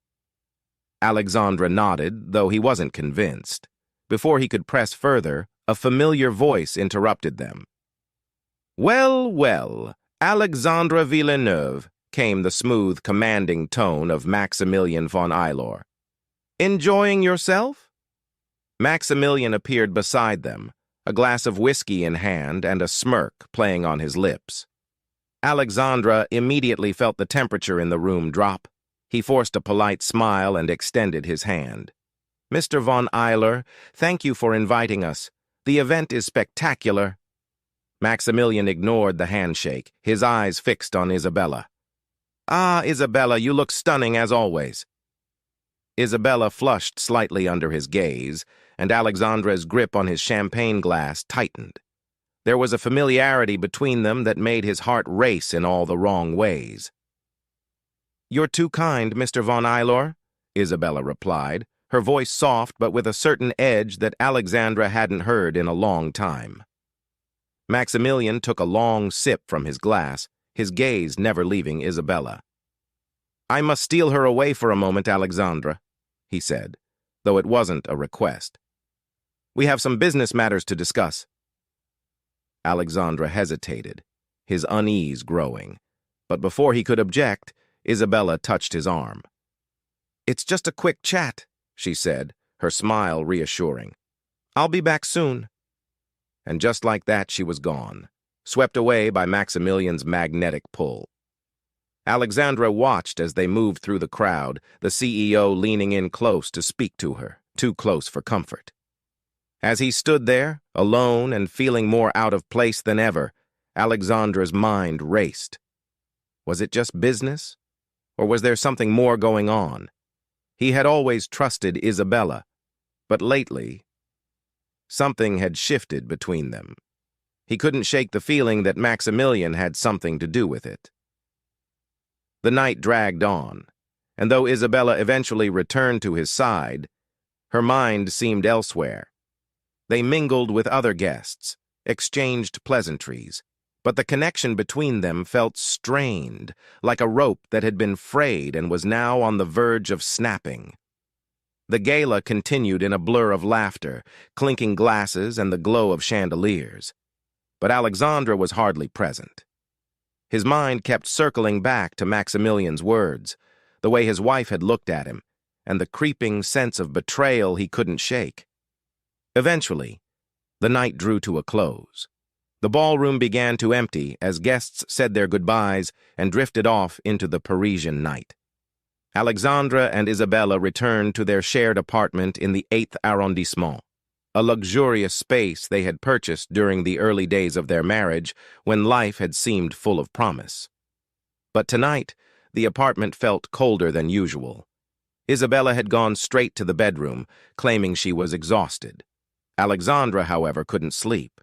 Speaker 2: Alexandre nodded, though he wasn't convinced. Before he could press further, A familiar voice interrupted them. "Well, well, Alexandre Villeneuve," came the smooth, commanding tone of Maximilian von Eylor. "Enjoying yourself?" Maximilian appeared beside them, a glass of whiskey in hand and a smirk playing on his lips. Alexandra immediately felt the temperature in the room drop. He forced a polite smile and extended his hand. "Mr. von Eylor, thank you for inviting us. The event is spectacular." Maximilian ignored the handshake, his eyes fixed on Isabella. "Ah, Isabella, you look stunning as always." Isabella flushed slightly under his gaze, and Alexandra's grip on his champagne glass tightened. There was a familiarity between them that made his heart race in all the wrong ways. "You're too kind, Mr. von Eylor," Isabella replied, her voice soft but with a certain edge that Alexandra hadn't heard in a long time. Maximilian took a long sip from his glass, his gaze never leaving Isabella. "I must steal her away for a moment, Alexandra," he said, though it wasn't a request. "We have some business matters to discuss." Alexandra hesitated, his unease growing, but before he could object, Isabella touched his arm. "It's just a quick chat," she said, her smile reassuring. "I'll be back soon." And just like that, she was gone, swept away by Maximilian's magnetic pull. Alexandra watched as they moved through the crowd, the CEO leaning in close to speak to her, too close for comfort. As he stood there, alone and feeling more out of place than ever, Alexandra's mind raced. Was it just business? Or was there something more going on? He had always trusted Isabella, but lately, something had shifted between them. He couldn't shake the feeling that Maximilian had something to do with it. The night dragged on, and though Isabella eventually returned to his side, her mind seemed elsewhere. They mingled with other guests, exchanged pleasantries, but the connection between them felt strained, like a rope that had been frayed and was now on the verge of snapping. The gala continued in a blur of laughter, clinking glasses and the glow of chandeliers. But Alexandra was hardly present. His mind kept circling back to Maximilian's words, the way his wife had looked at him, and the creeping sense of betrayal he couldn't shake. Eventually, the night drew to a close. The ballroom began to empty as guests said their goodbyes and drifted off into the Parisian night. Alexandra and Isabella returned to their shared apartment in the 8th arrondissement, a luxurious space they had purchased during the early days of their marriage when life had seemed full of promise. But tonight, the apartment felt colder than usual. Isabella had gone straight to the bedroom, claiming she was exhausted. Alexandra, however, couldn't sleep.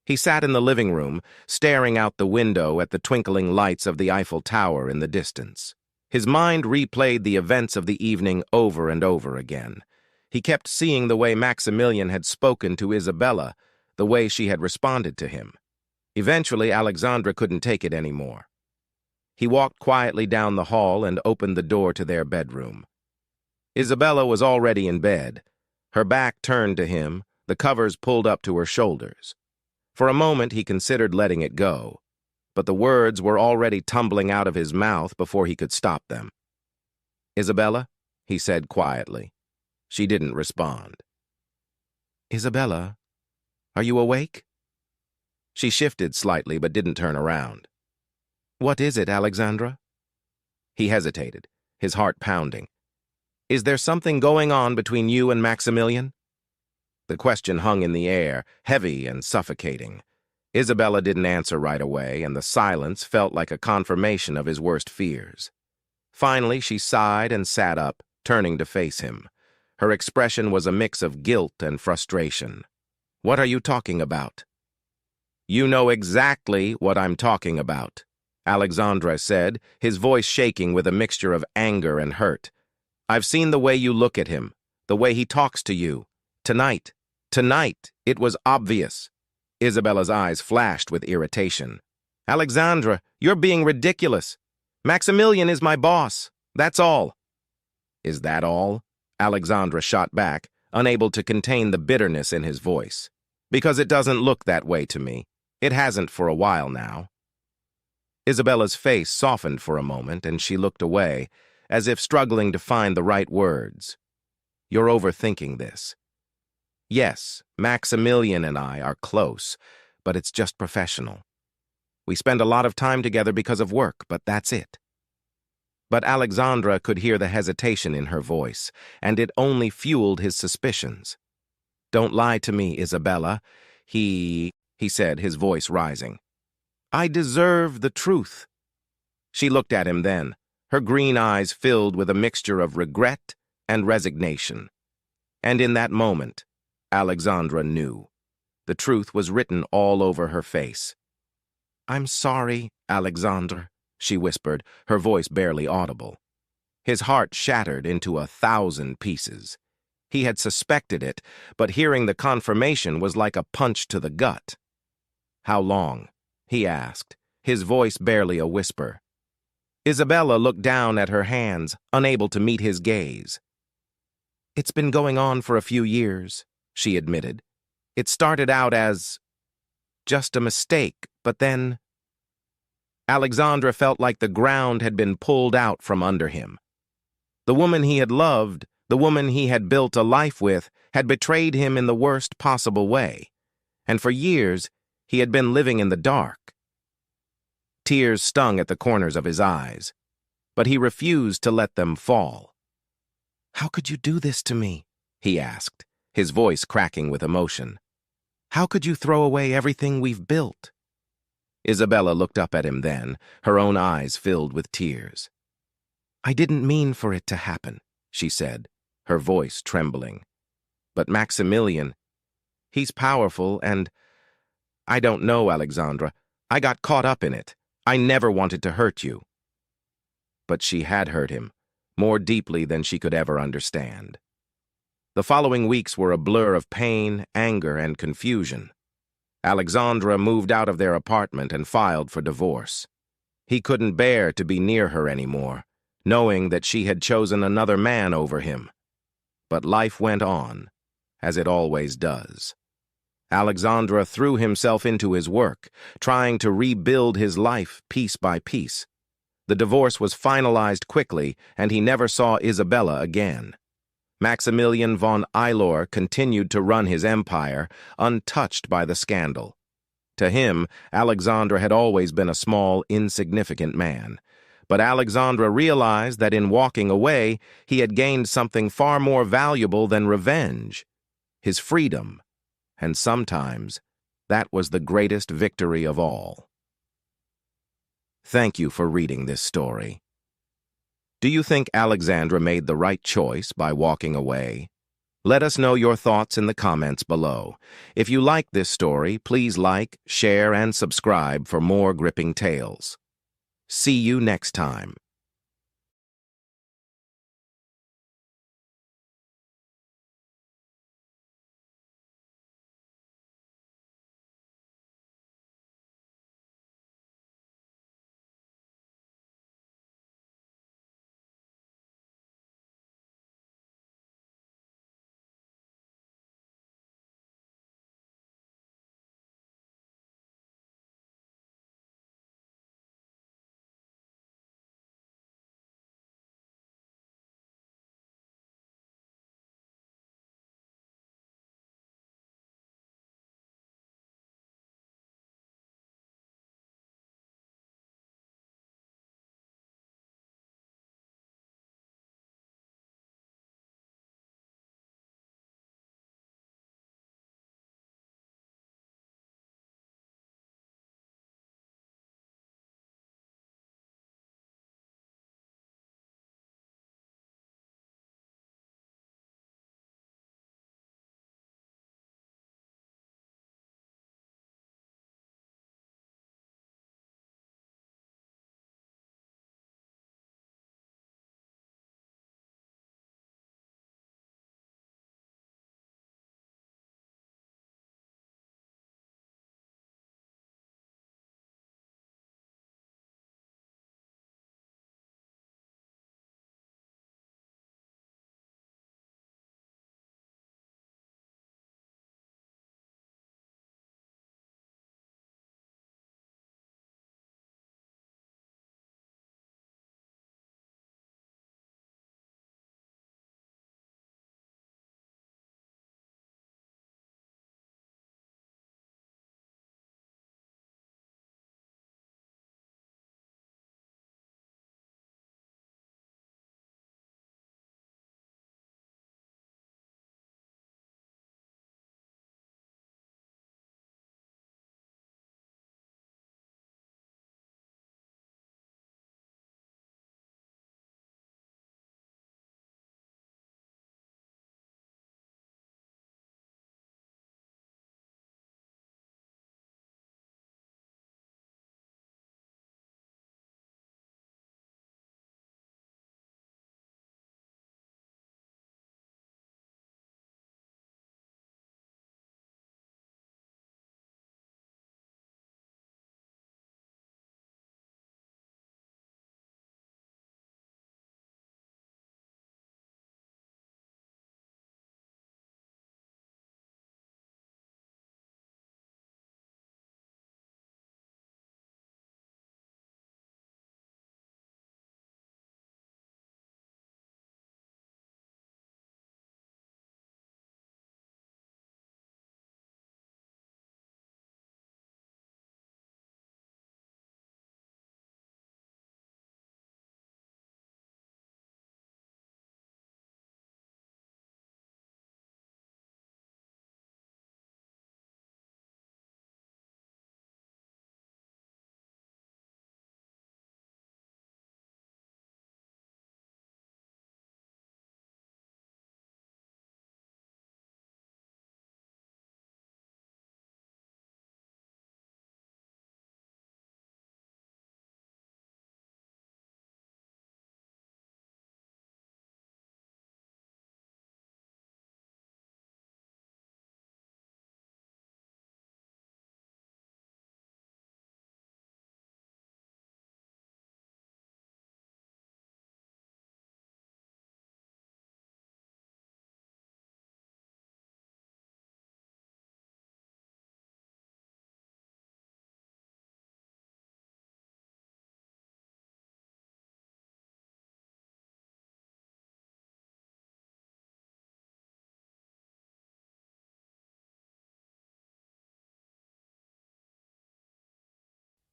Speaker 2: He sat in the living room, staring out the window at the twinkling lights of the Eiffel Tower in the distance. His mind replayed the events of the evening over and over again. He kept seeing the way Maximilian had spoken to Isabella, the way she had responded to him. Eventually, Alexandra couldn't take it anymore. He walked quietly down the hall and opened the door to their bedroom. Isabella was already in bed, her back turned to him, the covers pulled up to her shoulders. For a moment, he considered letting it go, but the words were already tumbling out of his mouth before he could stop them. "Isabella?" he said quietly. She didn't respond. "Isabella, are you awake?" She shifted slightly but didn't turn around. "What is it, Alexandra?" He hesitated, his heart pounding. "Is there something going on between you and Maximilian?" The question hung in the air, heavy and suffocating. Isabella didn't answer right away, and the silence felt like a confirmation of his worst fears. Finally, she sighed and sat up, turning to face him. Her expression was a mix of guilt and frustration. "What are you talking about?" "You know exactly what I'm talking about," Alexandra said, his voice shaking with a mixture of anger and hurt. "I've seen the way you look at him, the way he talks to you. Tonight, it was obvious." Isabella's eyes flashed with irritation. "Alexandra, you're being ridiculous. Maximilian is my boss. That's all." "Is that all?" Alexandra shot back, unable to contain the bitterness in his voice. Because it doesn't look that way to me. It hasn't for a while now. Isabella's face softened for a moment, and she looked away, as if struggling to find the right words. You're overthinking this. Yes, Maximilian and I are close, but it's just professional. We spend a lot of time together because of work, but that's it. But Alexandra could hear the hesitation in her voice, and it only fueled his suspicions. Don't lie to me, Isabella. He said, his voice rising. I deserve the truth. She looked at him then, her green eyes filled with a mixture of regret and resignation. And in that moment, Alexandra knew. The truth was written all over her face. I'm sorry, Alexandre, she whispered, her voice barely audible. His heart shattered into 1,000 pieces. He had suspected it, but hearing the confirmation was like a punch to the gut. How long? He asked, his voice barely a whisper. Isabella looked down at her hands, unable to meet his gaze. It's been going on for a few years, she admitted. It started out as just a mistake, but then... Alexandra felt like the ground had been pulled out from under him. The woman he had loved, the woman he had built a life with, had betrayed him in the worst possible way, and for years he had been living in the dark. Tears stung at the corners of his eyes, but he refused to let them fall. How could you do this to me? He asked, his voice cracking with emotion. How could you throw away everything we've built? Isabella looked up at him then, her own eyes filled with tears. I didn't mean for it to happen, she said, her voice trembling. But Maximilian, he's powerful and... I don't know, Alexandra. I got caught up in it. I never wanted to hurt you. But she had hurt him, more deeply than she could ever understand. The following weeks were a blur of pain, anger, and confusion. Alexandra moved out of their apartment and filed for divorce. He couldn't bear to be near her anymore, knowing that she had chosen another man over him. But life went on, as it always does. Alexandra threw himself into his work, trying to rebuild his life piece by piece. The divorce was finalized quickly, and he never saw Isabella again. Maximilian von Eylor continued to run his empire, untouched by the scandal. To him, Alexandra had always been a small, insignificant man. But Alexandra realized that in walking away, he had gained something far more valuable than revenge: his freedom. And sometimes, that was the greatest victory of all. Thank you for reading this story. Do you think Alexandra made the right choice by walking away? Let us know your thoughts in the comments below. If you like this story, please like, share, and subscribe for more gripping tales. See you next time.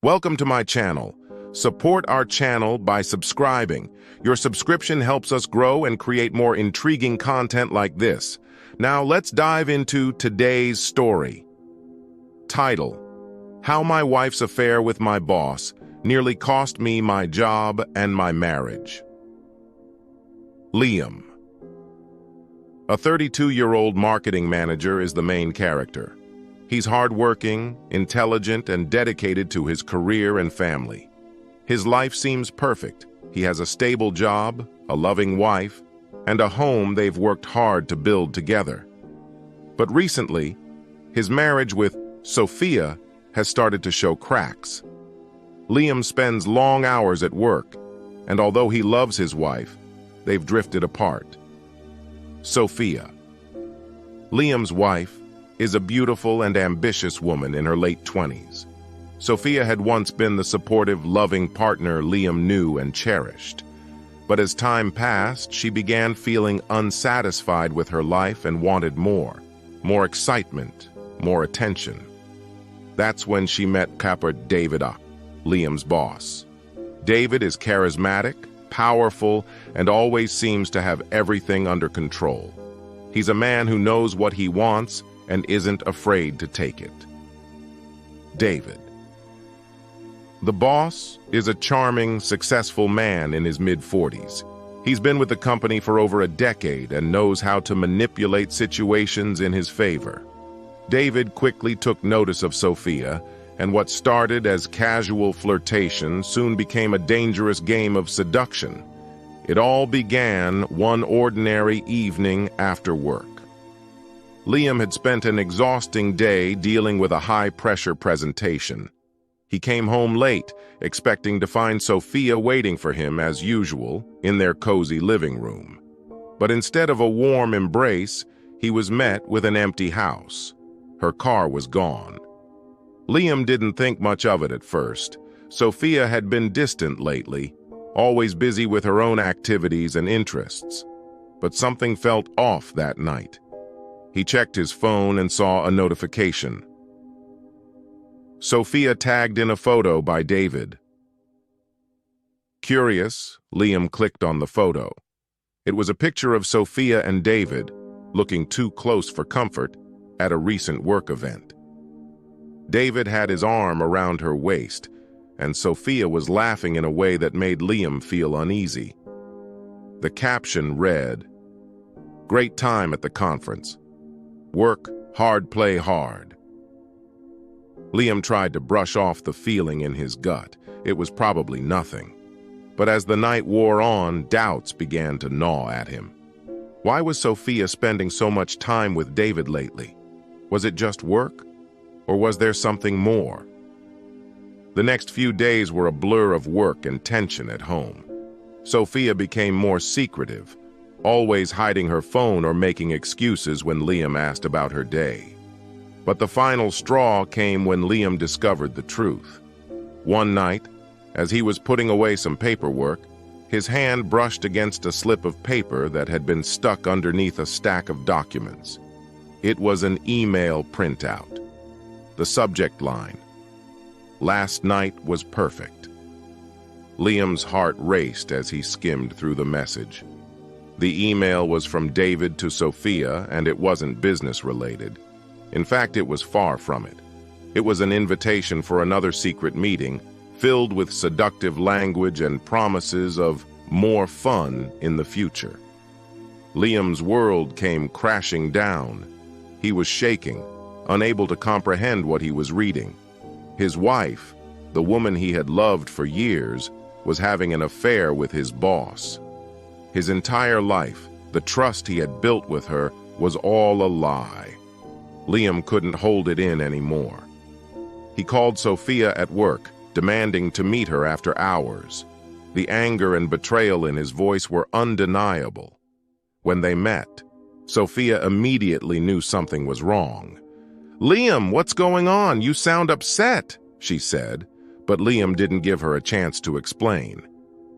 Speaker 2: Welcome to my channel. Support our channel by subscribing. Your subscription helps us grow and create more intriguing content like this. Now let's dive into today's story. Title: How My Wife's Affair with My Boss Nearly Cost Me My Job and My Marriage. Liam. A 32-year-old marketing manager is the main character. He's hardworking, intelligent, and dedicated to his career and family. His life seems perfect. He has a stable job, a loving wife, and a home they've worked hard to build together. But recently, his marriage with Sophia has started to show cracks. Liam spends long hours at work, and although he loves his wife, they've drifted apart. Sophia. Liam's wife is a beautiful and ambitious woman in her late 20s. Sophia had once been the supportive, loving partner Liam knew and cherished. But as time passed, she began feeling unsatisfied with her life and wanted more excitement, more attention. That's when she met Capper David, Liam's boss. David is charismatic, powerful, and always seems to have everything under control. He's a man who knows what he wants and isn't afraid to take it. David. The boss is a charming, successful man in his mid-40s. He's been with the company for over a decade and knows how to manipulate situations in his favor. David quickly took notice of Sophia, and what started as casual flirtation soon became a dangerous game of seduction. It all began one ordinary evening after work. Liam had spent an exhausting day dealing with a high-pressure presentation. He came home late, expecting to find Sophia waiting for him as usual in their cozy living room. But instead of a warm embrace, he was met with an empty house. Her car was gone. Liam didn't think much of it at first. Sophia had been distant lately, always busy with her own activities and interests. But something felt off that night. He checked his phone and saw a notification. Sophia tagged in a photo by David. Curious, Liam clicked on the photo. It was a picture of Sophia and David, looking too close for comfort, at a recent work event. David had his arm around her waist, and Sophia was laughing in a way that made Liam feel uneasy. The caption read, "Great time at the conference. Work hard, play hard." Liam tried to brush off the feeling in his gut. It was probably nothing. But as the night wore on, doubts began to gnaw at him. Why was Sophia spending so much time with David lately? Was it just work? Or was there something more? The next few days were a blur of work and tension at home. Sophia became more secretive, always hiding her phone or making excuses when Liam asked about her day. But the final straw came when Liam discovered the truth. One night, as he was putting away some paperwork, his hand brushed against a slip of paper that had been stuck underneath a stack of documents. It was an email printout. The subject line: "Last night was perfect." Liam's heart raced as he skimmed through the message. The email was from David to Sophia, and it wasn't business-related. In fact, it was far from it. It was an invitation for another secret meeting, filled with seductive language and promises of more fun in the future. Liam's world came crashing down. He was shaking, unable to comprehend what he was reading. His wife, the woman he had loved for years, was having an affair with his boss. His entire life, the trust he had built with her, was all a lie. Liam couldn't hold it in anymore. He called Sophia at work, demanding to meet her after hours. The anger and betrayal in his voice were undeniable. When they met, Sophia immediately knew something was wrong. "Liam, what's going on? You sound upset," she said, but Liam didn't give her a chance to explain.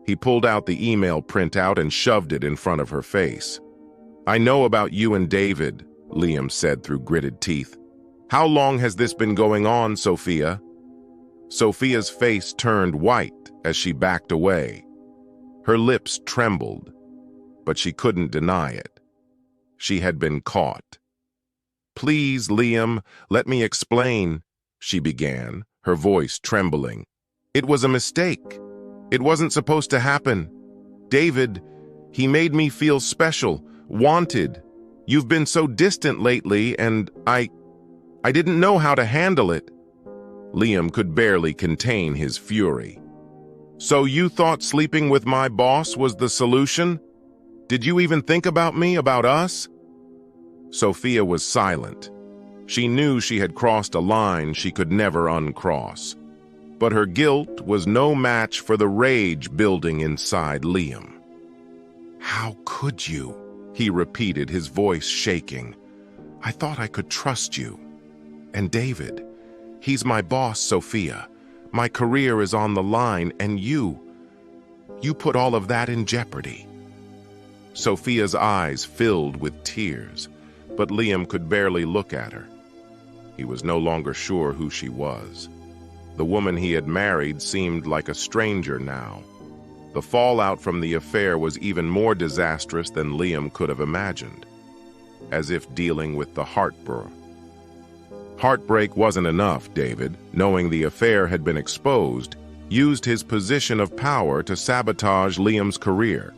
Speaker 2: He pulled out the email printout and shoved it in front of her face. "I know about you and David," Liam said through gritted teeth. "How long has this been going on, Sophia?" Sophia's face turned white as she backed away. Her lips trembled, but she couldn't deny it. She had been caught. "Please, Liam, let me explain," she began, her voice trembling. "It was a mistake. It wasn't supposed to happen. David, he made me feel special, wanted. You've been so distant lately, and I didn't know how to handle it." Liam could barely contain his fury. "So you thought sleeping with my boss was the solution? Did you even think about me, about us?" Sophia was silent. She knew she had crossed a line she could never uncross. But her guilt was no match for the rage building inside Liam. "How could you?" he repeated, his voice shaking. "I thought I could trust you. And David, he's my boss, Sophia. My career is on the line, and you put all of that in jeopardy." Sophia's eyes filled with tears, but Liam could barely look at her. He was no longer sure who she was. The woman he had married seemed like a stranger now. The fallout from the affair was even more disastrous than Liam could have imagined, as if dealing with the heartbreak. Heartbreak wasn't enough. David, knowing the affair had been exposed, used his position of power to sabotage Liam's career.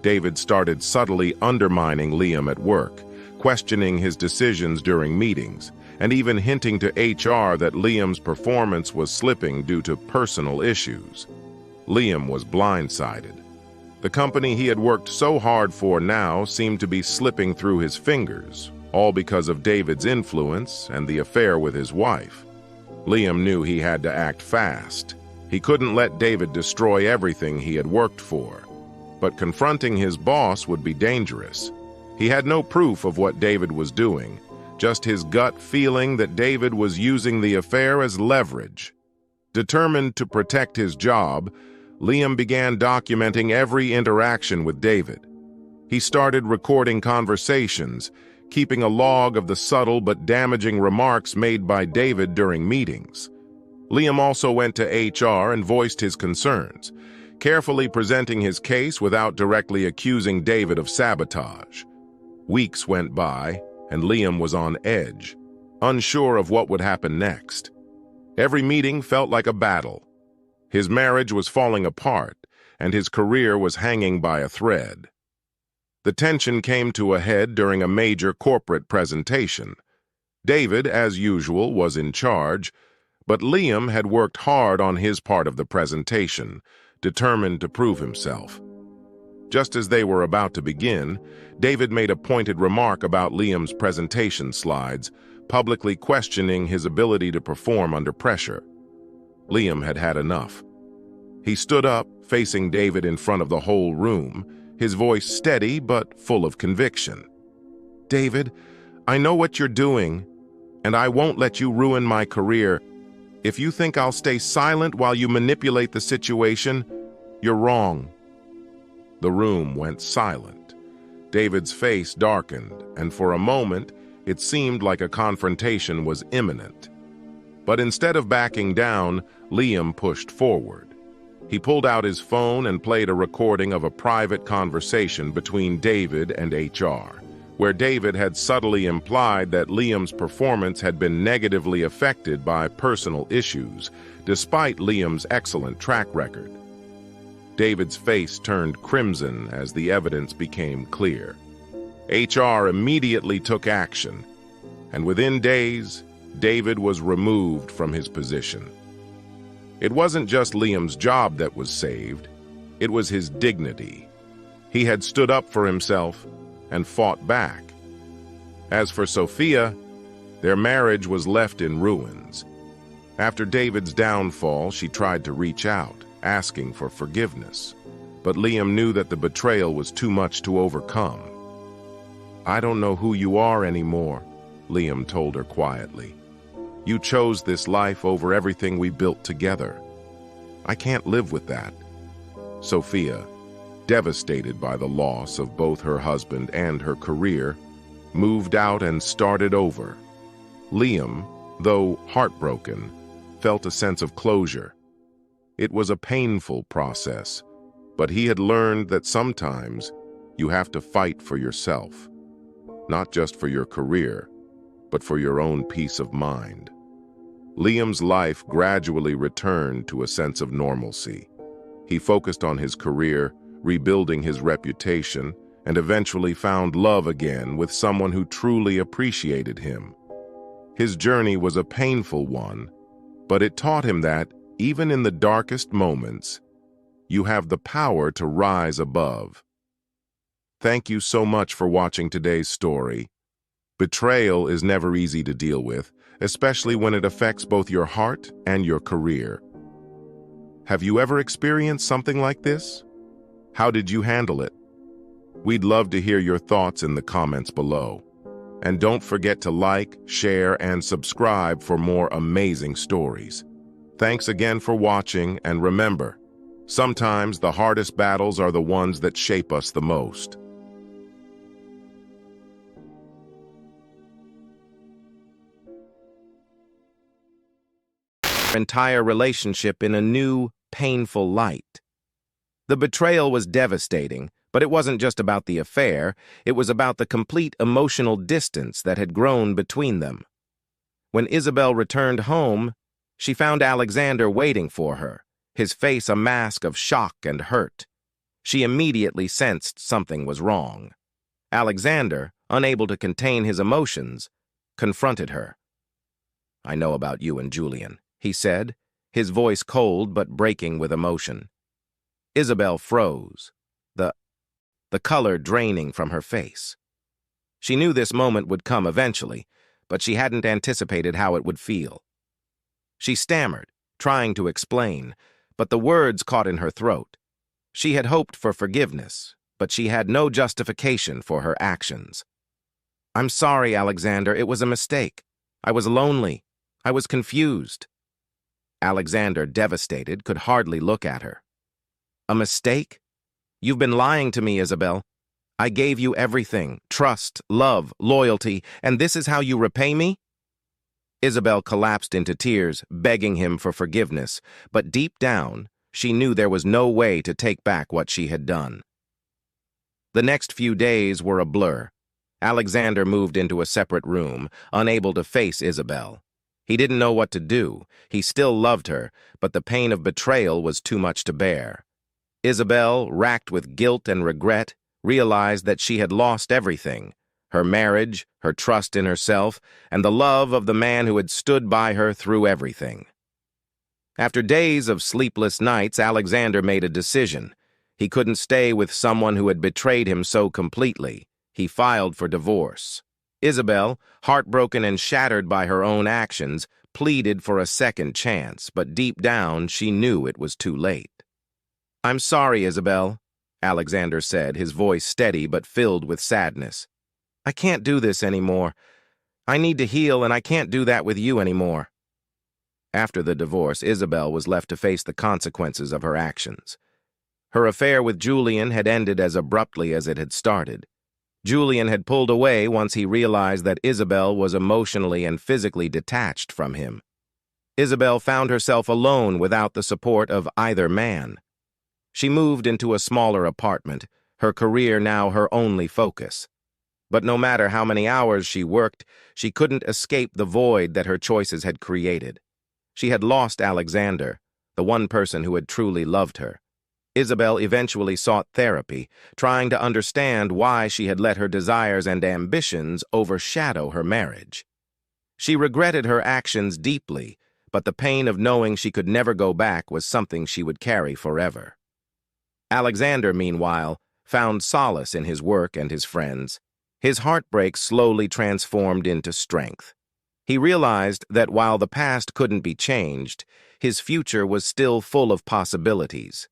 Speaker 2: David started subtly undermining Liam at work, questioning his decisions during meetings, and even hinting to HR that Liam's performance was slipping due to personal issues. Liam was blindsided. The company he had worked so hard for now seemed to be slipping through his fingers, all because of David's influence and the affair with his wife. Liam knew he had to act fast. He couldn't let David destroy everything he had worked for. But confronting his boss would be dangerous. He had no proof of what David was doing, just his gut feeling that David was using the affair as leverage. Determined to protect his job, Liam began documenting every interaction with David. He started recording conversations, keeping a log of the subtle but damaging remarks made by David during meetings. Liam also went to HR and voiced his concerns, carefully presenting his case without directly accusing David of sabotage. Weeks went by, and Liam was on edge, unsure of what would happen next. Every meeting felt like a battle. His marriage was falling apart, and his career was hanging by a thread. The tension came to a head during a major corporate presentation. David, as usual, was in charge, but Liam had worked hard on his part of the presentation, determined to prove himself. Just as they were about to begin, David made a pointed remark about Liam's presentation slides, publicly questioning his ability to perform under pressure. Liam had had enough. He stood up, facing David in front of the whole room, his voice steady but full of conviction. "David, I know what you're doing, and I won't let you ruin my career. If you think I'll stay silent while you manipulate the situation, you're wrong." The room went silent. David's face darkened, and for a moment, it seemed like a confrontation was imminent. But instead of backing down, Liam pushed forward. He pulled out his phone and played a recording of a private conversation between David and HR, where David had subtly implied that Liam's performance had been negatively affected by personal issues, despite Liam's excellent track record. David's face turned crimson as the evidence became clear. HR immediately took action, and within days, David was removed from his position. It wasn't just Liam's job that was saved, it was his dignity. He had stood up for himself and fought back. As for Sophia, their marriage was left in ruins. After David's downfall, she tried to reach out, asking for forgiveness. But Liam knew that the betrayal was too much to overcome. "I don't know who you are anymore," Liam told her quietly. "You chose this life over everything we built together. I can't live with that." Sophia, devastated by the loss of both her husband and her career, moved out and started over. Liam, though heartbroken,
Speaker 3: felt a sense of closure. It was a painful process, but he had learned that sometimes you have to fight for yourself, not just for your career, but for your own peace of mind. Liam's life gradually returned to a sense of normalcy. He focused on his career, rebuilding his reputation, and eventually found love again with someone who truly appreciated him. His journey was a painful one, but it taught him that, even in the darkest moments, you have the power to rise above. Thank you so much for watching today's story. Betrayal is never easy to deal with, especially when it affects both your heart and your career. Have you ever experienced something like this? How did you handle it? We'd love to hear your thoughts in the comments below. And don't forget to like, share, and subscribe for more amazing stories. Thanks again for watching, and remember, sometimes the hardest battles are the ones that shape us the most.
Speaker 2: Entire relationship in a new, painful light. The betrayal was devastating, but it wasn't just about the affair, it was about the complete emotional distance that had grown between them. When Isabel returned home, she found Alexander waiting for her, his face a mask of shock and hurt. She immediately sensed something was wrong. Alexander, unable to contain his emotions, confronted her. "I know about you and Julian," he said, his voice cold but breaking with emotion. Isabel froze, the color draining from her face. She knew this moment would come eventually, but she hadn't anticipated how it would feel. She stammered, trying to explain, but the words caught in her throat. She had hoped for forgiveness, but she had no justification for her actions. "I'm sorry, Alexander, it was a mistake. I was lonely. I was confused." Alexander, devastated, could hardly look at her. "A mistake? You've been lying to me, Isabel. I gave you everything, trust, love, loyalty, and this is how you repay me?" Isabel collapsed into tears, begging him for forgiveness, but deep down, she knew there was no way to take back what she had done. The next few days were a blur. Alexander moved into a separate room, unable to face Isabel. He didn't know what to do. He still loved her, but the pain of betrayal was too much to bear. Isabel, racked with guilt and regret, realized that she had lost everything: her marriage, her trust in herself, and the love of the man who had stood by her through everything. After days of sleepless nights, Alexander made a decision. He couldn't stay with someone who had betrayed him so completely. He filed for divorce. Isabel, heartbroken and shattered by her own actions, pleaded for a second chance, but deep down she knew it was too late. "I'm sorry, Isabel," Alexander said, his voice steady but filled with sadness. "I can't do this anymore. I need to heal, and I can't do that with you anymore." After the divorce, Isabel was left to face the consequences of her actions. Her affair with Julian had ended as abruptly as it had started. Julian had pulled away once he realized that Isabel was emotionally and physically detached from him. Isabel found herself alone without the support of either man. She moved into a smaller apartment, her career now her only focus. But no matter how many hours she worked, she couldn't escape the void that her choices had created. She had lost Alexander, the one person who had truly loved her. Isabel eventually sought therapy, trying to understand why she had let her desires and ambitions overshadow her marriage. She regretted her actions deeply, but the pain of knowing she could never go back was something she would carry forever. Alexander, meanwhile, found solace in his work and his friends. His heartbreak slowly transformed into strength. He realized that while the past couldn't be changed, his future was still full of possibilities.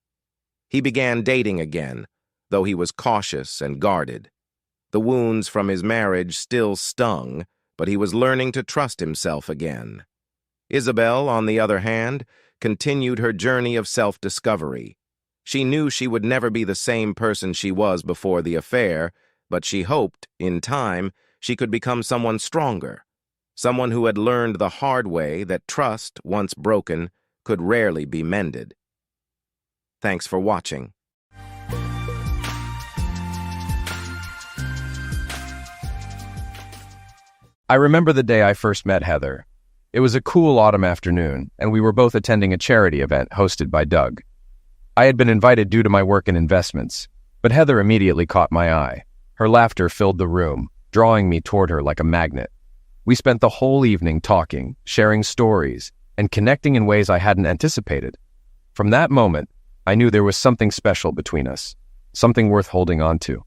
Speaker 2: He began dating again, though he was cautious and guarded. The wounds from his marriage still stung, but he was learning to trust himself again. Isabel, on the other hand, continued her journey of self-discovery. She knew she would never be the same person she was before the affair, but she hoped, in time, she could become someone stronger. Someone who had learned the hard way that trust, once broken, could rarely be mended. Thanks for watching.
Speaker 4: I remember the day I first met Heather. It was a cool autumn afternoon, and we were both attending a charity event hosted by Doug. I had been invited due to my work in investments, but Heather immediately caught my eye. Her laughter filled the room, drawing me toward her like a magnet. We spent the whole evening talking, sharing stories, and connecting in ways I hadn't anticipated. From that moment, I knew there was something special between us, something worth holding on to.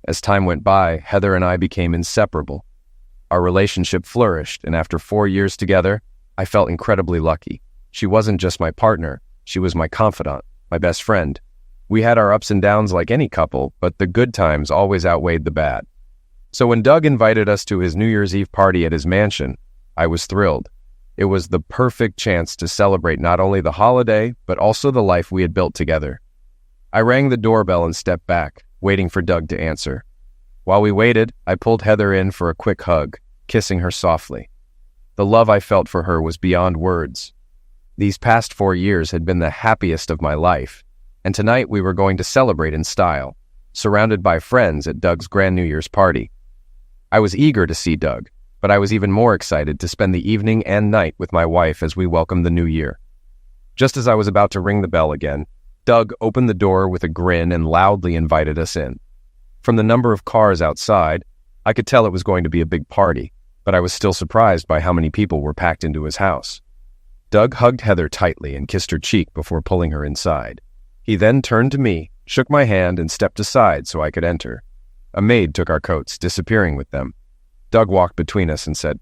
Speaker 4: As time went by, Heather and I became inseparable. Our relationship flourished, and after 4 years together, I felt incredibly lucky. She wasn't just my partner, she was my confidant, my best friend. We had our ups and downs like any couple, but the good times always outweighed the bad. So when Doug invited us to his New Year's Eve party at his mansion, I was thrilled. It was the perfect chance to celebrate not only the holiday, but also the life we had built together. I rang the doorbell and stepped back, waiting for Doug to answer. While we waited, I pulled Heather in for a quick hug, kissing her softly. The love I felt for her was beyond words. These past 4 years had been the happiest of my life, and tonight we were going to celebrate in style, surrounded by friends at Doug's grand New Year's party. I was eager to see Doug, but I was even more excited to spend the evening and night with my wife as we welcomed the new year. Just as I was about to ring the bell again, Doug opened the door with a grin and loudly invited us in. From the number of cars outside, I could tell it was going to be a big party, but I was still surprised by how many people were packed into his house. Doug hugged Heather tightly and kissed her cheek before pulling her inside. He then turned to me, shook my hand, and stepped aside so I could enter. A maid took our coats, disappearing with them. Doug walked between us and said,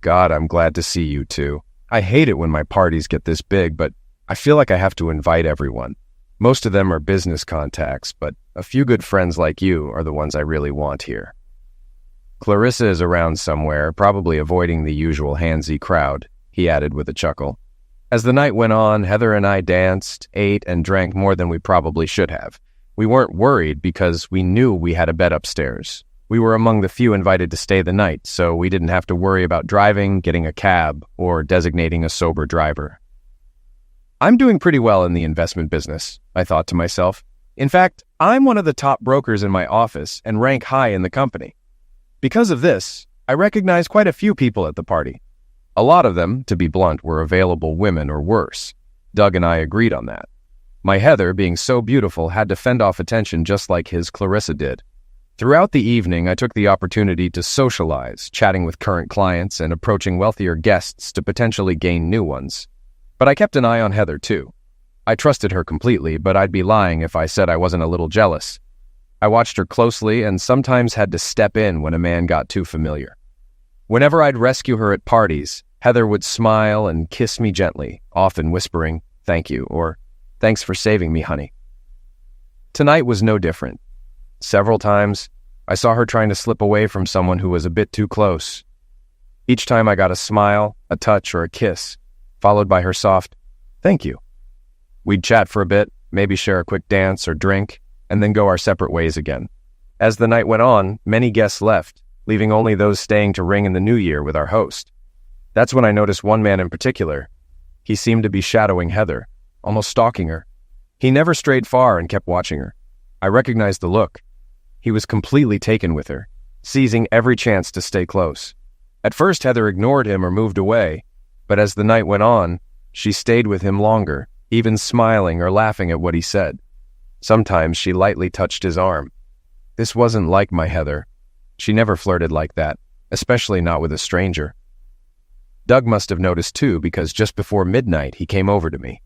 Speaker 4: "God, I'm glad to see you two. I hate it when my parties get this big, but I feel like I have to invite everyone. Most of them are business contacts, but a few good friends like you are the ones I really want here." "Clarissa is around somewhere, probably avoiding the usual handsy crowd," he added with a chuckle. As the night went on, Heather and I danced, ate, and drank more than we probably should have. We weren't worried because we knew we had a bed upstairs. We were among the few invited to stay the night, so we didn't have to worry about driving, getting a cab, or designating a sober driver. I'm doing pretty well in the investment business, I thought to myself. In fact, I'm one of the top brokers in my office and rank high in the company. Because of this, I recognized quite a few people at the party. A lot of them, to be blunt, were available women or worse. Doug and I agreed on that. My Heather, being so beautiful, had to fend off attention just like his Clarissa did. Throughout the evening, I took the opportunity to socialize, chatting with current clients and approaching wealthier guests to potentially gain new ones. But I kept an eye on Heather too. I trusted her completely, but I'd be lying if I said I wasn't a little jealous. I watched her closely and sometimes had to step in when a man got too familiar. Whenever I'd rescue her at parties, Heather would smile and kiss me gently, often whispering, "Thank you," or "Thanks for saving me, honey." Tonight was no different. Several times, I saw her trying to slip away from someone who was a bit too close. Each time I got a smile, a touch, or a kiss, followed by her soft, "Thank you." We'd chat for a bit, maybe share a quick dance or drink, and then go our separate ways again. As the night went on, many guests left, leaving only those staying to ring in the new year with our host. That's when I noticed one man in particular. He seemed to be shadowing Heather, almost stalking her. He never strayed far and kept watching her. I recognized the look. He was completely taken with her, seizing every chance to stay close. At first, Heather ignored him or moved away, but as the night went on, she stayed with him longer, even smiling or laughing at what he said. Sometimes she lightly touched his arm. This wasn't like my Heather. She never flirted like that, especially not with a stranger. Doug must have noticed too, because just before midnight, he came over to me.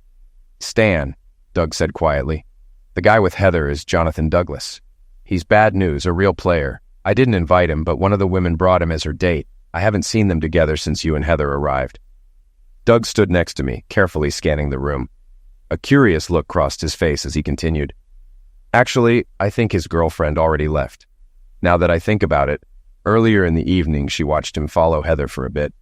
Speaker 4: "Stan," Doug said quietly, "the guy with Heather is Jonathan Douglas. He's bad news, a real player. I didn't invite him, but one of the women brought him as her date. I haven't seen them together since you and Heather arrived." Doug stood next to me, carefully scanning the room. A curious look crossed his face as he continued. "Actually, I think his girlfriend already left. Now that I think about it, earlier in the evening she watched him follow Heather for a bit.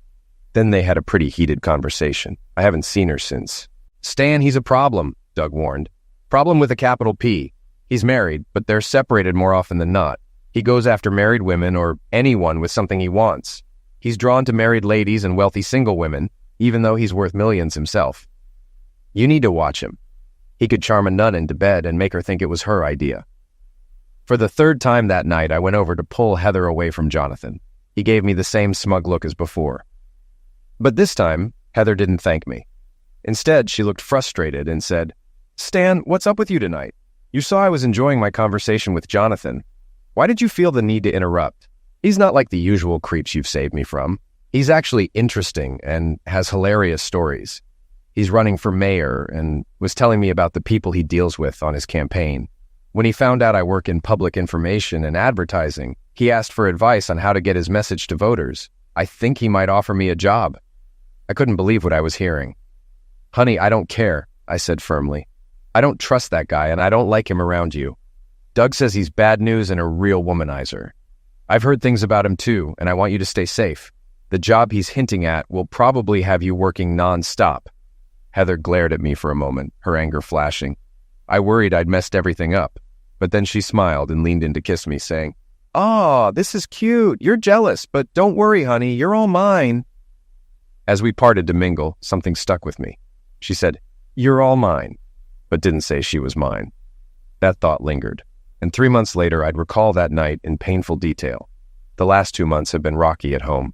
Speaker 4: Then they had a pretty heated conversation. I haven't seen her since." "Stan, he's a problem," Doug warned. "Problem with a capital P. He's married, but they're separated more often than not. He goes after married women or anyone with something he wants. He's drawn to married ladies and wealthy single women, even though he's worth millions himself. You need to watch him. He could charm a nun into bed and make her think it was her idea. For the third time that night, I went over to pull Heather away from Jonathan. He gave me the same smug look as before. But this time, Heather didn't thank me. Instead, she looked frustrated and said, "Stan, what's up with you tonight? You saw I was enjoying my conversation with Jonathan. Why did you feel the need to interrupt? He's not like the usual creeps you've saved me from. He's actually interesting and has hilarious stories. He's running for mayor and was telling me about the people he deals with on his campaign. When he found out I work in public information and advertising, he asked for advice on how to get his message to voters. I think he might offer me a job." I couldn't believe what I was hearing. "Honey, I don't care," I said firmly. "I don't trust that guy, and I don't like him around you. Doug says he's bad news and a real womanizer. I've heard things about him too, and I want you to stay safe. The job he's hinting at will probably have you working non-stop." Heather glared at me for a moment, her anger flashing. I worried I'd messed everything up, but then she smiled and leaned in to kiss me, saying, "Oh, this is cute. You're jealous, but don't worry, honey. You're all mine." As we parted to mingle, something stuck with me. She said, "You're all mine," but didn't say she was mine. That thought lingered, and 3 months later I'd recall that night in painful detail. The last 2 months had been rocky at home.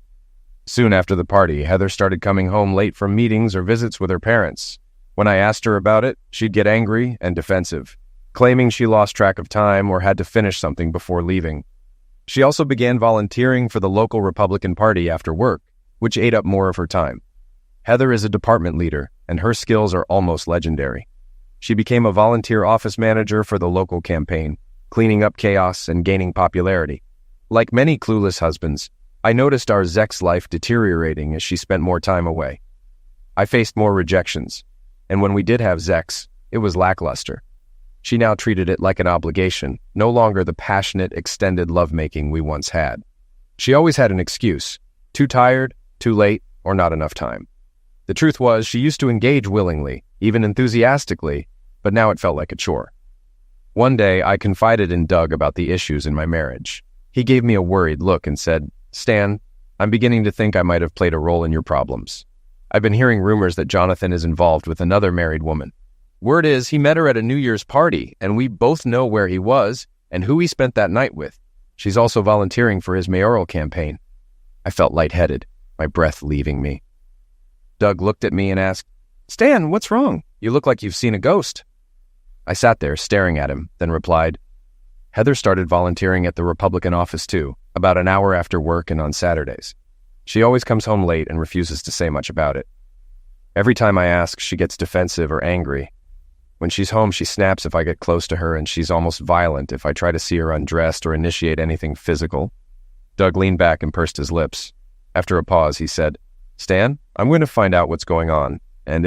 Speaker 4: Soon after the party, Heather started coming home late from meetings or visits with her parents. When I asked her about it, she'd get angry and defensive, claiming she lost track of time or had to finish something before leaving. She also began volunteering for the local Republican Party after work, which ate up more of her time. Heather is a department leader, and her skills are almost legendary. She became a volunteer office manager for the local campaign, cleaning up chaos and gaining popularity. Like many clueless husbands, I noticed our Zek's life deteriorating as she spent more time away. I faced more rejections, and when we did have Zex, it was lackluster. She now treated it like an obligation, no longer the passionate, extended lovemaking we once had. She always had an excuse: too tired, too late, or not enough time. The truth was, she used to engage willingly, even enthusiastically, but now it felt like a chore. One day, I confided in Doug about the issues in my marriage. He gave me a worried look and said, "Stan, I'm beginning to think I might have played a role in your problems. I've been hearing rumors that Jonathan is involved with another married woman. Word is he met her at a New Year's party, and we both know where he was and who he spent that night with. She's also volunteering for his mayoral campaign." I felt lightheaded, my breath leaving me. Doug looked at me and asked, "Stan, what's wrong? You look like you've seen a ghost." I sat there staring at him, then replied, "Heather started volunteering at the Republican office too, about an hour after work and on Saturdays. She always comes home late and refuses to say much about it. Every time I ask, she gets defensive or angry. When she's home, she snaps if I get close to her, and she's almost violent if I try to see her undressed or initiate anything physical." Doug leaned back and pursed his lips. After a pause, he said, "Stan, I'm going to find out what's going on, and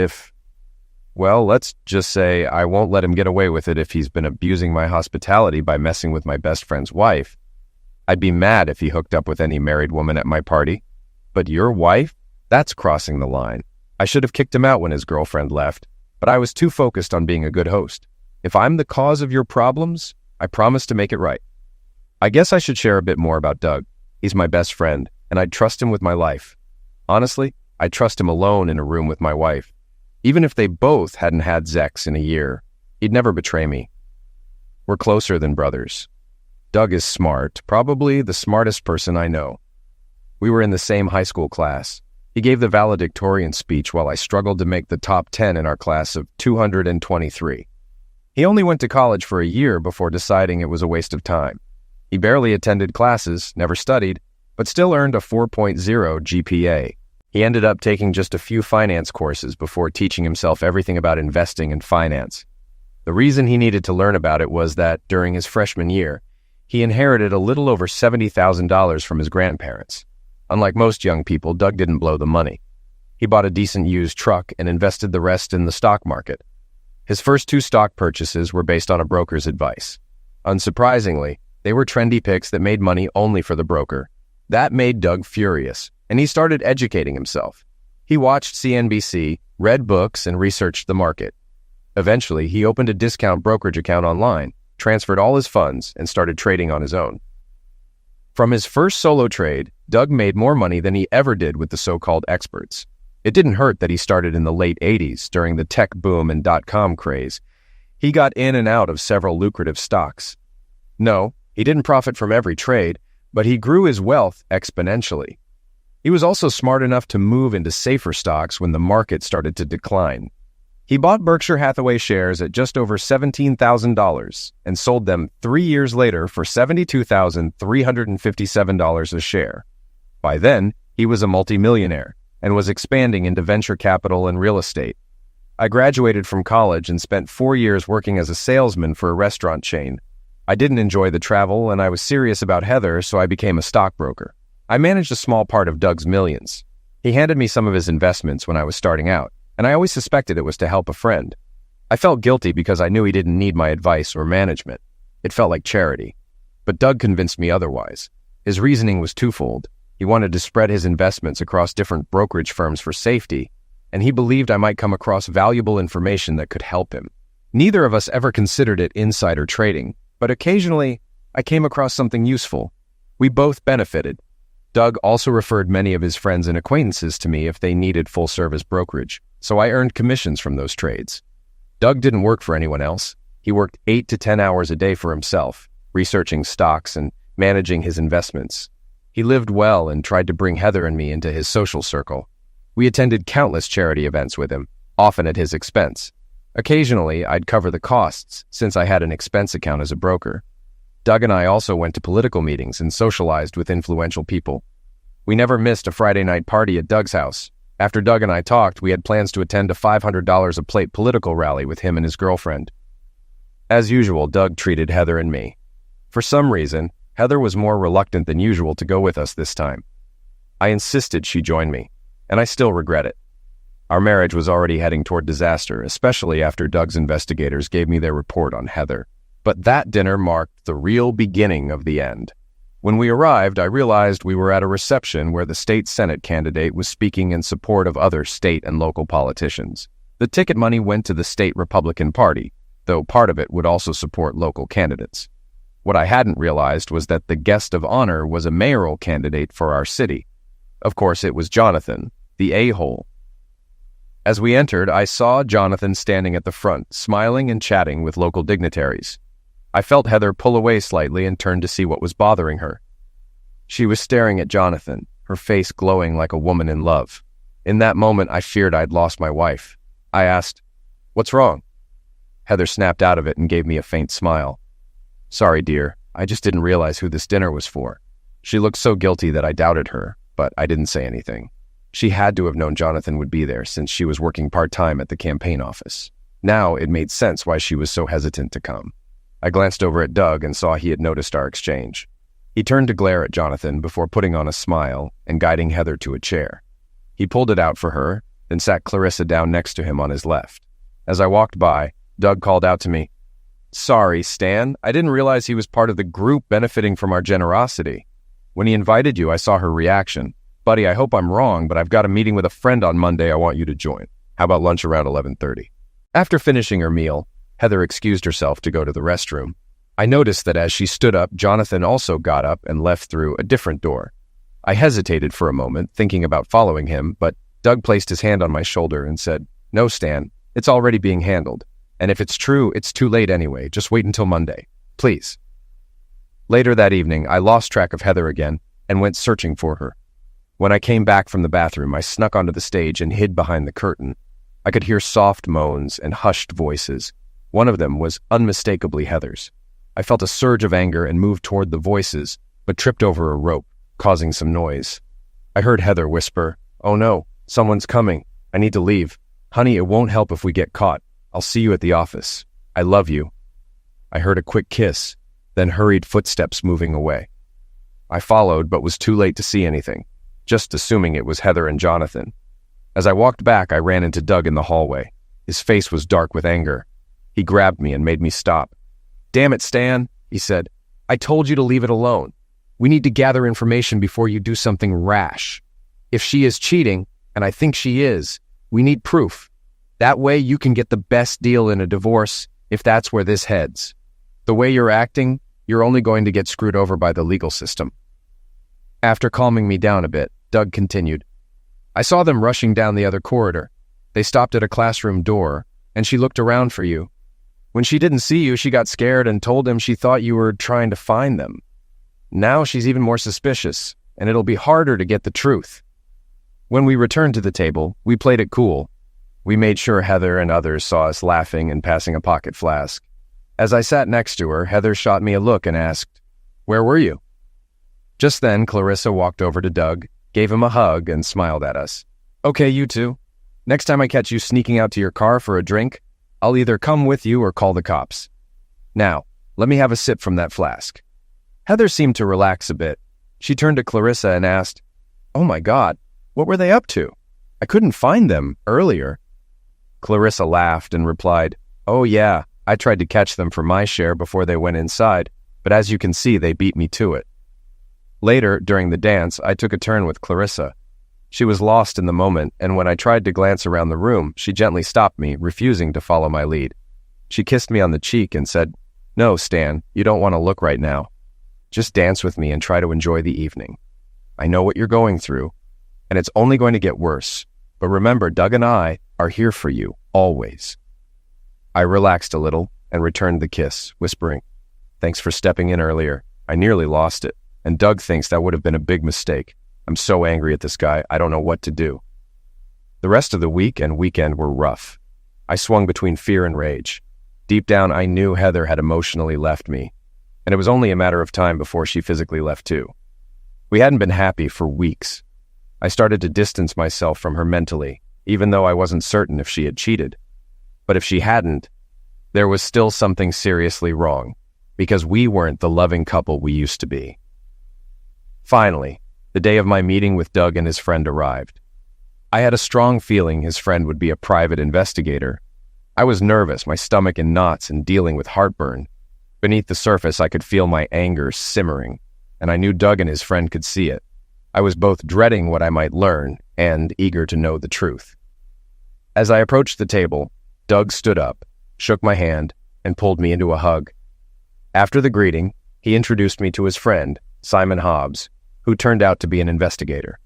Speaker 4: let's just say I won't let him get away with it if he's been abusing my hospitality by messing with my best friend's wife. I'd be mad if he hooked up with any married woman at my party. But your wife? That's crossing the line. I should have kicked him out when his girlfriend left, but I was too focused on being a good host. If I'm the cause of your problems, I promise to make it right." I guess I should share a bit more about Doug. He's my best friend, and I'd trust him with my life. Honestly, I'd trust him alone in a room with my wife. Even if they both hadn't had Zex in a year, he'd never betray me. We're closer than brothers. Doug is smart, probably the smartest person I know. We were in the same high school class. He gave the valedictorian speech while I struggled to make the top 10 in our class of 223. He only went to college for a year before deciding it was a waste of time. He barely attended classes, never studied, but still earned a 4.0 GPA. He ended up taking just a few finance courses before teaching himself everything about investing and finance. The reason he needed to learn about it was that, during his freshman year, he inherited a little over $70,000 from his grandparents. Unlike most young people, Doug didn't blow the money. He bought a decent used truck and invested the rest in the stock market. His first 2 stock purchases were based on a broker's advice. Unsurprisingly, they were trendy picks that made money only for the broker. That made Doug furious, and he started educating himself. He watched CNBC, read books, and researched the market. Eventually, he opened a discount brokerage account online, transferred all his funds, and started trading on his own. From his first solo trade, Doug made more money than he ever did with the so-called experts. It didn't hurt that he started in the late 80s during the tech boom and dot-com craze. He got in and out of several lucrative stocks. No, he didn't profit from every trade, but he grew his wealth exponentially. He was also smart enough to move into safer stocks when the market started to decline. He bought Berkshire Hathaway shares at just over $17,000 and sold them 3 years later for $72,357 a share. By then, he was a multimillionaire and was expanding into venture capital and real estate. I graduated from college and spent 4 years working as a salesman for a restaurant chain. I didn't enjoy the travel, and I was serious about Heather, so I became a stockbroker. I managed a small part of Doug's millions. He handed me some of his investments when I was starting out, and I always suspected it was to help a friend. I felt guilty because I knew he didn't need my advice or management. It felt like charity. But Doug convinced me otherwise. His reasoning was twofold. He wanted to spread his investments across different brokerage firms for safety, and he believed I might come across valuable information that could help him. Neither of us ever considered it insider trading, but occasionally I came across something useful. We both benefited. Doug also referred many of his friends and acquaintances to me if they needed full-service brokerage, so I earned commissions from those trades. Doug didn't work for anyone else. He worked 8 to 10 hours a day for himself, researching stocks and managing his investments. He lived well and tried to bring Heather and me into his social circle. We attended countless charity events with him, often at his expense. Occasionally, I'd cover the costs since I had an expense account as a broker. Doug and I also went to political meetings and socialized with influential people. We never missed a Friday night party at Doug's house. After Doug and I talked, we had plans to attend a $500 a plate political rally with him and his girlfriend. As usual, Doug treated Heather and me. For some reason, Heather was more reluctant than usual to go with us this time. I insisted she join me, and I still regret it. Our marriage was already heading toward disaster, especially after Doug's investigators gave me their report on Heather. But that dinner marked the real beginning of the end. When we arrived, I realized we were at a reception where the state Senate candidate was speaking in support of other state and local politicians. The ticket money went to the state Republican Party, though part of it would also support local candidates. What I hadn't realized was that the guest of honor was a mayoral candidate for our city. Of course, it was Jonathan, the a-hole. As we entered, I saw Jonathan standing at the front, smiling and chatting with local dignitaries. I felt Heather pull away slightly and turned to see what was bothering her. She was staring at Jonathan, her face glowing like a woman in love. In that moment, I feared I'd lost my wife. I asked, "What's wrong?" Heather snapped out of it and gave me a faint smile. "Sorry, dear. I just didn't realize who this dinner was for." She looked so guilty that I doubted her, but I didn't say anything. She had to have known Jonathan would be there since she was working part-time at the campaign office. Now it made sense why she was so hesitant to come. I glanced over at Doug and saw he had noticed our exchange. He turned to glare at Jonathan before putting on a smile and guiding Heather to a chair. He pulled it out for her, then sat Clarissa down next to him on his left. As I walked by, Doug called out to me, "Sorry, Stan, I didn't realize he was part of the group benefiting from our generosity. When he invited you, I saw her reaction. Buddy, I hope I'm wrong, but I've got a meeting with a friend on Monday I want you to join. How about lunch around 11:30? After finishing her meal, Heather excused herself to go to the restroom. I noticed that as she stood up, Jonathan also got up and left through a different door. I hesitated for a moment, thinking about following him, but Doug placed his hand on my shoulder and said, "No, Stan, it's already being handled. And if it's true, it's too late anyway. Just wait until Monday. Please." Later that evening, I lost track of Heather again and went searching for her. When I came back from the bathroom, I snuck onto the stage and hid behind the curtain. I could hear soft moans and hushed voices. One of them was unmistakably Heather's. I felt a surge of anger and moved toward the voices, but tripped over a rope, causing some noise. I heard Heather whisper, "Oh no, someone's coming. I need to leave. Honey, it won't help if we get caught. I'll see you at the office. I love you." I heard a quick kiss, then hurried footsteps moving away. I followed, but was too late to see anything, just assuming it was Heather and Jonathan. As I walked back, I ran into Doug in the hallway. His face was dark with anger. He grabbed me and made me stop. "Damn it, Stan," he said. "I told you to leave it alone. We need to gather information before you do something rash. If she is cheating, and I think she is, we need proof. That way you can get the best deal in a divorce if that's where this heads. The way you're acting, you're only going to get screwed over by the legal system." After calming me down a bit, Doug continued, I saw them rushing down the other corridor. They stopped at a classroom door, and she looked around for you. When she didn't see you, she got scared and told him she thought you were trying to find them. Now she's even more suspicious, and it'll be harder to get the truth. When we returned to the table, we played it cool. We made sure Heather and others saw us laughing and passing a pocket flask. As I sat next to her, Heather shot me a look and asked, Where were you? Just then, Clarissa walked over to Doug, gave him a hug, and smiled at us. Okay, you two. Next time I catch you sneaking out to your car for a drink, I'll either come with you or call the cops. Now, let me have a sip from that flask. Heather seemed to relax a bit. She turned to Clarissa and asked, Oh my God, what were they up to? I couldn't find them earlier. Clarissa laughed and replied, Oh yeah, I tried to catch them for my share before they went inside, but as you can see, they beat me to it. Later, during the dance, I took a turn with Clarissa. She was lost in the moment, and when I tried to glance around the room, she gently stopped me, refusing to follow my lead. She kissed me on the cheek and said, No, Stan, you don't want to look right now. Just dance with me and try to enjoy the evening. I know what you're going through, and it's only going to get worse. But remember, Doug and I are here for you, always. I relaxed a little and returned the kiss, whispering, Thanks for stepping in earlier. I nearly lost it, and Doug thinks that would have been a big mistake. I'm so angry at this guy, I don't know what to do. The rest of the week and weekend were rough. I swung between fear and rage. Deep down, I knew Heather had emotionally left me, and it was only a matter of time before she physically left too. We hadn't been happy for weeks. I started to distance myself from her mentally, even though I wasn't certain if she had cheated. But if she hadn't, there was still something seriously wrong, because we weren't the loving couple we used to be. Finally, the day of my meeting with Doug and his friend arrived. I had a strong feeling his friend would be a private investigator. I was nervous, my stomach in knots and dealing with heartburn. Beneath the surface, I could feel my anger simmering, and I knew Doug and his friend could see it. I was both dreading what I might learn and eager to know the truth. As I approached the table, Doug stood up, shook my hand, and pulled me into a hug. After the greeting, he introduced me to his friend, Simon Hobbs, who turned out to be an investigator.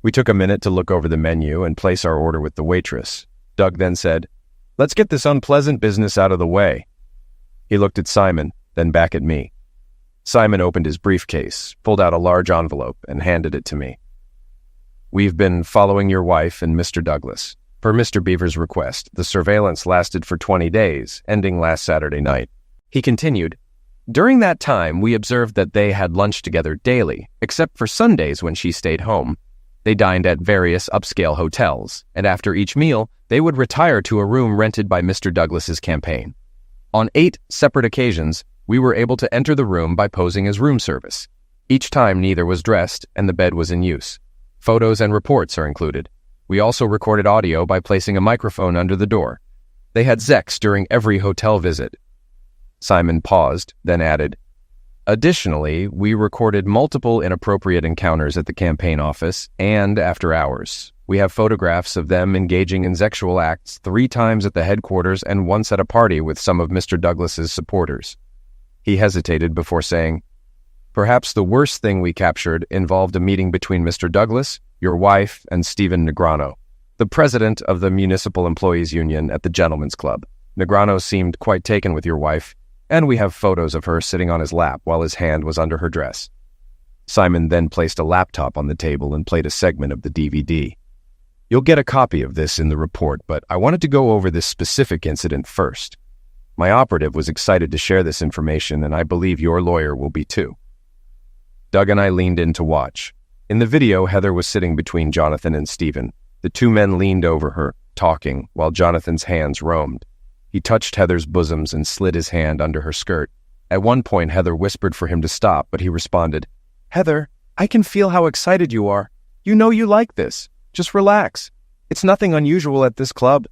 Speaker 4: We took a minute to look over the menu and place our order with the waitress. Doug then said, Let's get this unpleasant business out of the way. He looked at Simon, then back at me. Simon opened his briefcase, pulled out a large envelope, and handed it to me. We've been following your wife and Mr. Douglas. Per Mr. Beaver's request, the surveillance lasted for 20 days, ending last Saturday night. He continued, During that time, we observed that they had lunch together daily, except for Sundays when she stayed home. They dined at various upscale hotels, and after each meal, they would retire to a room rented by Mr. Douglas's campaign. On 8 separate occasions, we were able to enter the room by posing as room service. Each time neither was dressed and the bed was in use. Photos and reports are included. We also recorded audio by placing a microphone under the door. They had sex during every hotel visit. Simon paused, then added, Additionally, we recorded multiple inappropriate encounters at the campaign office and after hours. We have photographs of them engaging in sexual acts 3 times at the headquarters and once at a party with some of Mr. Douglas's supporters. He hesitated before saying, Perhaps the worst thing we captured involved a meeting between Mr. Douglas, your wife, and Stephen Negrano, the president of the Municipal Employees Union at the Gentlemen's Club. Negrano seemed quite taken with your wife, and we have photos of her sitting on his lap while his hand was under her dress. Simon then placed a laptop on the table and played a segment of the DVD. You'll get a copy of this in the report, but I wanted to go over this specific incident first. My operative was excited to share this information, and I believe your lawyer will be too. Doug and I leaned in to watch. In the video, Heather was sitting between Jonathan and Stephen. The 2 men leaned over her, talking, while Jonathan's hands roamed. He touched Heather's bosoms and slid his hand under her skirt. At one point, Heather whispered for him to stop, but he responded, Heather, I can feel how excited you are. You know you like this. Just relax. It's nothing unusual at this club.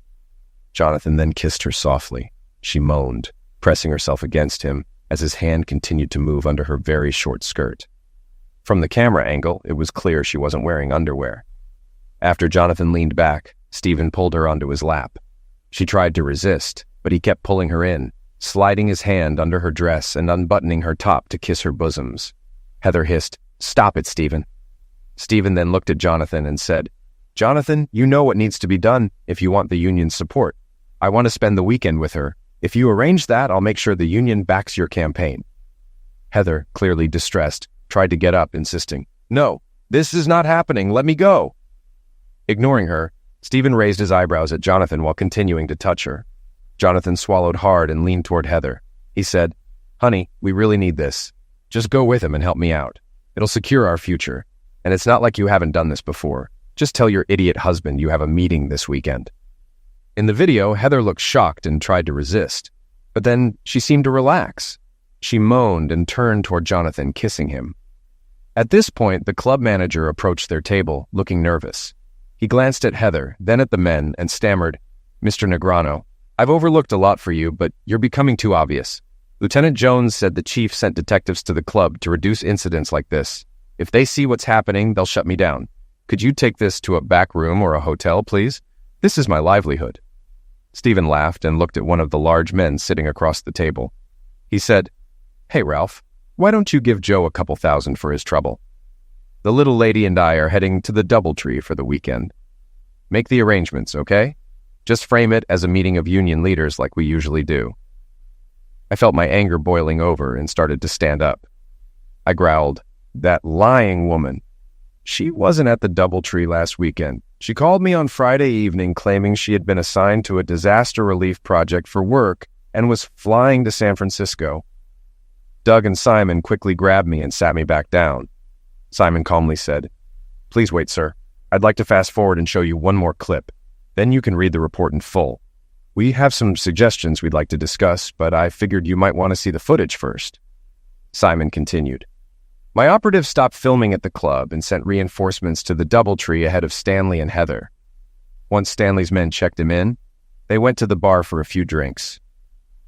Speaker 4: Jonathan then kissed her softly. She moaned, pressing herself against him as his hand continued to move under her very short skirt. From the camera angle, it was clear she wasn't wearing underwear. After Jonathan leaned back, Stephen pulled her onto his lap. She tried to resist, but he kept pulling her in, sliding his hand under her dress and unbuttoning her top to kiss her bosoms. Heather hissed, Stop it, Stephen. Stephen then looked at Jonathan and said, Jonathan, you know what needs to be done if you want the union's support. I want to spend the weekend with her. If you arrange that, I'll make sure the union backs your campaign. Heather, clearly distressed, tried to get up, insisting, No, this is not happening. Let me go. Ignoring her, Stephen raised his eyebrows at Jonathan while continuing to touch her. Jonathan swallowed hard and leaned toward Heather. He said, Honey, we really need this. Just go with him and help me out. It'll secure our future. And it's not like you haven't done this before. Just tell your idiot husband you have a meeting this weekend. In the video, Heather looked shocked and tried to resist. But then she seemed to relax. She moaned and turned toward Jonathan, kissing him. At this point, the club manager approached their table, looking nervous. He glanced at Heather, then at the men, and stammered, Mr. Negrano, I've overlooked a lot for you, but you're becoming too obvious. Lieutenant Jones said the chief sent detectives to the club to reduce incidents like this. If they see what's happening, they'll shut me down. Could you take this to a back room or a hotel, please? This is my livelihood. Stephen laughed and looked at one of the large men sitting across the table. He said, Hey, Ralph, why don't you give Joe a couple thousand for his trouble? The little lady and I are heading to the DoubleTree for the weekend. Make the arrangements, okay? Just frame it as a meeting of union leaders like we usually do. I felt my anger boiling over and started to stand up. I growled, That lying woman. She wasn't at the DoubleTree last weekend. She called me on Friday evening claiming she had been assigned to a disaster relief project for work and was flying to San Francisco. Doug and Simon quickly grabbed me and sat me back down. Simon calmly said, Please wait, sir. I'd like to fast forward and show you one more clip. Then you can read the report in full. We have some suggestions we'd like to discuss, but I figured you might want to see the footage first. Simon continued. My operatives stopped filming at the club and sent reinforcements to the DoubleTree ahead of Stanley and Heather. Once Stanley's men checked him in, they went to the bar for a few drinks.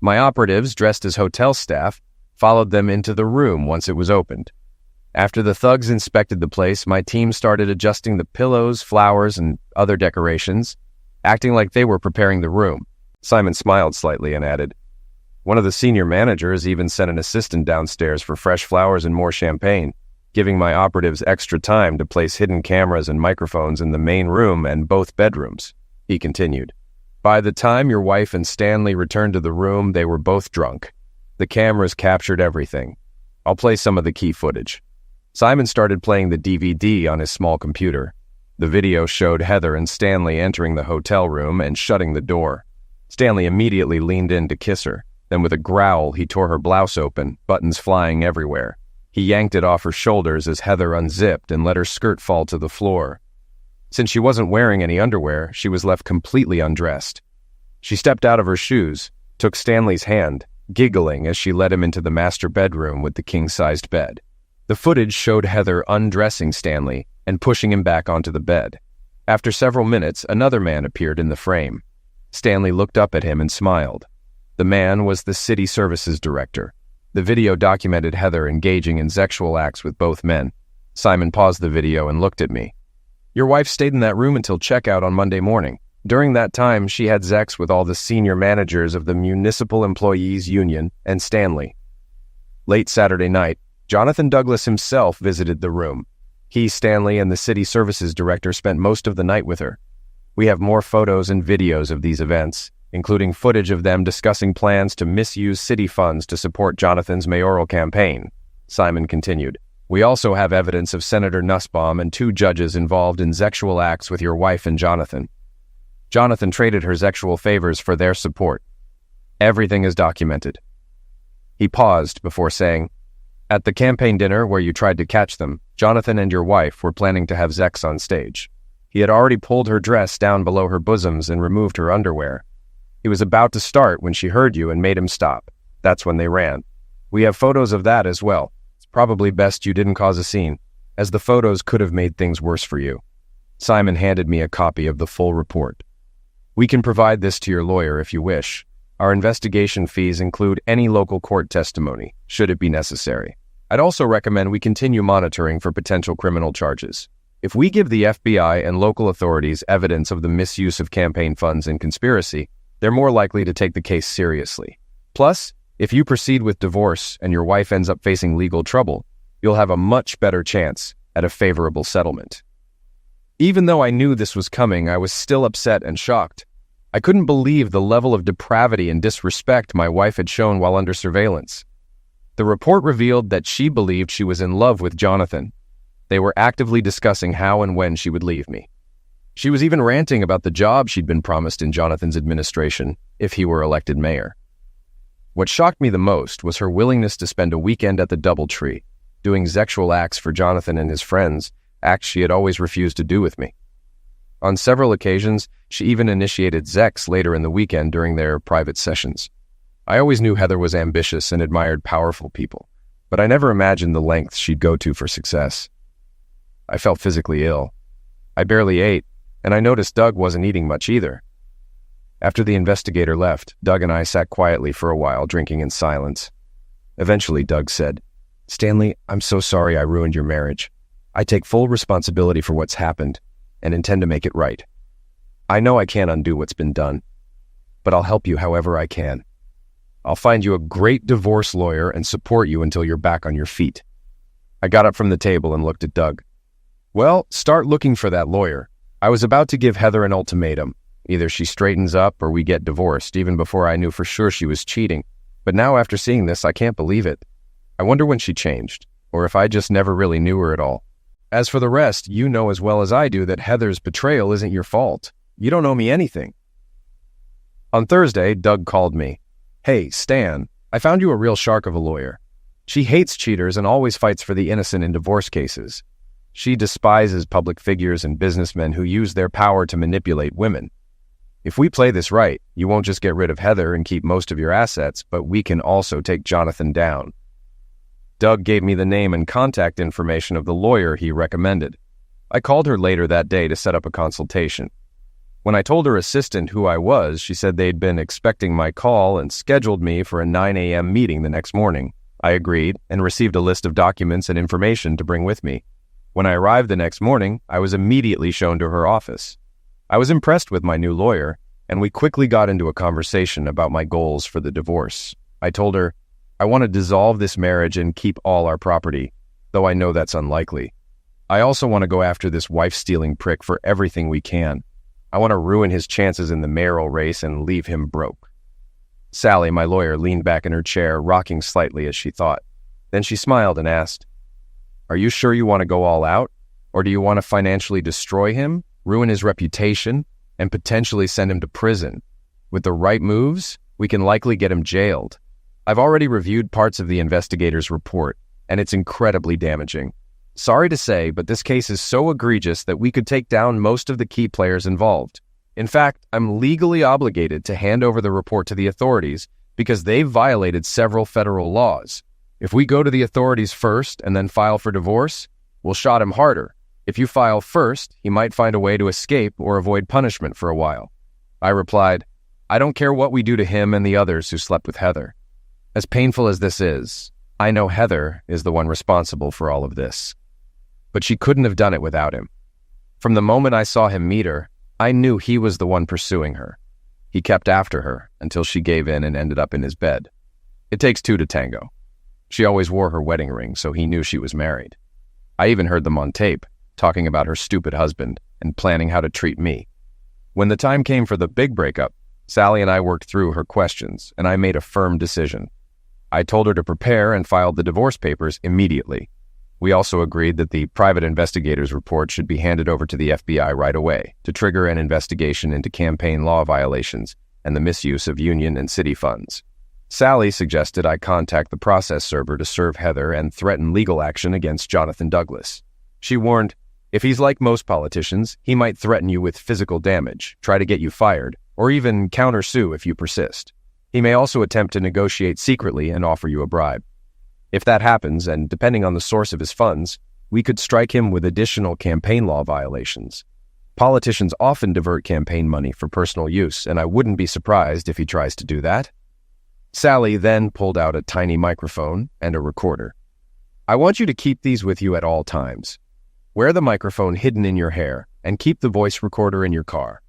Speaker 4: My operatives, dressed as hotel staff, followed them into the room once it was opened. After the thugs inspected the place, my team started adjusting the pillows, flowers, and other decorations, acting like they were preparing the room. Simon smiled slightly and added, One of the senior managers even sent an assistant downstairs for fresh flowers and more champagne, giving my operatives extra time to place hidden cameras and microphones in the main room and both bedrooms. He continued, By the time your wife and Stanley returned to the room, they were both drunk. The cameras captured everything. I'll play some of the key footage. Simon started playing the DVD on his small computer. The video showed Heather and Stanley entering the hotel room and shutting the door. Stanley immediately leaned in to kiss her. Then with a growl, he tore her blouse open, buttons flying everywhere. He yanked it off her shoulders as Heather unzipped and let her skirt fall to the floor. Since she wasn't wearing any underwear, she was left completely undressed. She stepped out of her shoes, took Stanley's hand, giggling as she led him into the master bedroom with the king-sized bed. The footage showed Heather undressing Stanley and pushing him back onto the bed. After several minutes, another man appeared in the frame. Stanley looked up at him and smiled. The man was the city services director. The video documented Heather engaging in sexual acts with both men. Simon paused the video and looked at me. Your wife stayed in that room until checkout on Monday morning. During that time, she had sex with all the senior managers of the Municipal Employees Union and Stanley. Late Saturday night, Jonathan Douglas himself visited the room. He, Stanley, and the city services director spent most of the night with her. We have more photos and videos of these events, including footage of them discussing plans to misuse city funds to support Jonathan's mayoral campaign. Simon continued. We also have evidence of Senator Nussbaum and 2 judges involved in sexual acts with your wife and Jonathan. Jonathan traded her sexual favors for their support. Everything is documented. He paused before saying, At the campaign dinner where you tried to catch them, Jonathan and your wife were planning to have sex on stage. He had already pulled her dress down below her bosoms and removed her underwear. He was about to start when she heard you and made him stop. That's when they ran. We have photos of that as well. It's probably best you didn't cause a scene, as the photos could have made things worse for you. Simon handed me a copy of the full report. We can provide this to your lawyer if you wish. Our investigation fees include any local court testimony, should it be necessary. I'd also recommend we continue monitoring for potential criminal charges. If we give the FBI and local authorities evidence of the misuse of campaign funds and conspiracy, they're more likely to take the case seriously. Plus, if you proceed with divorce and your wife ends up facing legal trouble, you'll have a much better chance at a favorable settlement. Even though I knew this was coming, I was still upset and shocked. I couldn't believe the level of depravity and disrespect my wife had shown while under surveillance. The report revealed that she believed she was in love with Jonathan. They were actively discussing how and when she would leave me. She was even ranting about the job she'd been promised in Jonathan's administration if he were elected mayor. What shocked me the most was her willingness to spend a weekend at the DoubleTree, doing sexual acts for Jonathan and his friends, acts she had always refused to do with me. On several occasions, she even initiated sex later in the weekend during their private sessions. I always knew Heather was ambitious and admired powerful people, but I never imagined the lengths she'd go to for success. I felt physically ill. I barely ate, and I noticed Doug wasn't eating much either. After the investigator left, Doug and I sat quietly for a while, drinking in silence. Eventually, Doug said, "Stanley, I'm so sorry I ruined your marriage. I take full responsibility for what's happened and intend to make it right. I know I can't undo what's been done, but I'll help you however I can. I'll find you a great divorce lawyer and support you until you're back on your feet." I got up from the table and looked at Doug. "Well, start looking for that lawyer. I was about to give Heather an ultimatum. Either she straightens up or we get divorced, even before I knew for sure she was cheating. But now after seeing this, I can't believe it. I wonder when she changed, or if I just never really knew her at all. As for the rest, you know as well as I do that Heather's betrayal isn't your fault. You don't owe me anything." On Thursday, Doug called me. "Hey, Stan, I found you a real shark of a lawyer. She hates cheaters and always fights for the innocent in divorce cases. She despises public figures and businessmen who use their power to manipulate women. If we play this right, you won't just get rid of Heather and keep most of your assets, but we can also take Jonathan down." Doug gave me the name and contact information of the lawyer he recommended. I called her later that day to set up a consultation. When I told her assistant who I was, she said they'd been expecting my call and scheduled me for a 9 a.m. meeting the next morning. I agreed and received a list of documents and information to bring with me. When I arrived the next morning, I was immediately shown to her office. I was impressed with my new lawyer, and we quickly got into a conversation about my goals for the divorce. I told her, "I want to dissolve this marriage and keep all our property, though I know that's unlikely. I also want to go after this wife-stealing prick for everything we can. I want to ruin his chances in the mayoral race and leave him broke." Sally, my lawyer, leaned back in her chair, rocking slightly as she thought. Then she smiled and asked, "Are you sure you want to go all out? Or do you want to financially destroy him, ruin his reputation, and potentially send him to prison? With the right moves, we can likely get him jailed. I've already reviewed parts of the investigator's report, and it's incredibly damaging. Sorry to say, but this case is so egregious that we could take down most of the key players involved. In fact, I'm legally obligated to hand over the report to the authorities because they've violated several federal laws. If we go to the authorities first and then file for divorce, we'll shot him harder. If you file first, he might find a way to escape or avoid punishment for a while." I replied, "I don't care what we do to him and the others who slept with Heather. As painful as this is, I know Heather is the one responsible for all of this. But she couldn't have done it without him. From the moment I saw him meet her, I knew he was the one pursuing her. He kept after her until she gave in and ended up in his bed. It takes two to tango. She always wore her wedding ring, so he knew she was married. I even heard them on tape, talking about her stupid husband and planning how to treat me. When the time came for the big breakup, Sally and I worked through her questions, and I made a firm decision. I told her to prepare and filed the divorce papers immediately. We also agreed that the private investigator's report should be handed over to the FBI right away to trigger an investigation into campaign law violations and the misuse of union and city funds. Sally suggested I contact the process server to serve Heather and threaten legal action against Jonathan Douglas. She warned, "If he's like most politicians, he might threaten you with physical damage, try to get you fired, or even countersue if you persist. He may also attempt to negotiate secretly and offer you a bribe. If that happens, and depending on the source of his funds, we could strike him with additional campaign law violations. Politicians often divert campaign money for personal use, and I wouldn't be surprised if he tries to do that." Sally then pulled out a tiny microphone and a recorder. "I want you to keep these with you at all times. Wear the microphone hidden in your hair and keep the voice recorder in your car.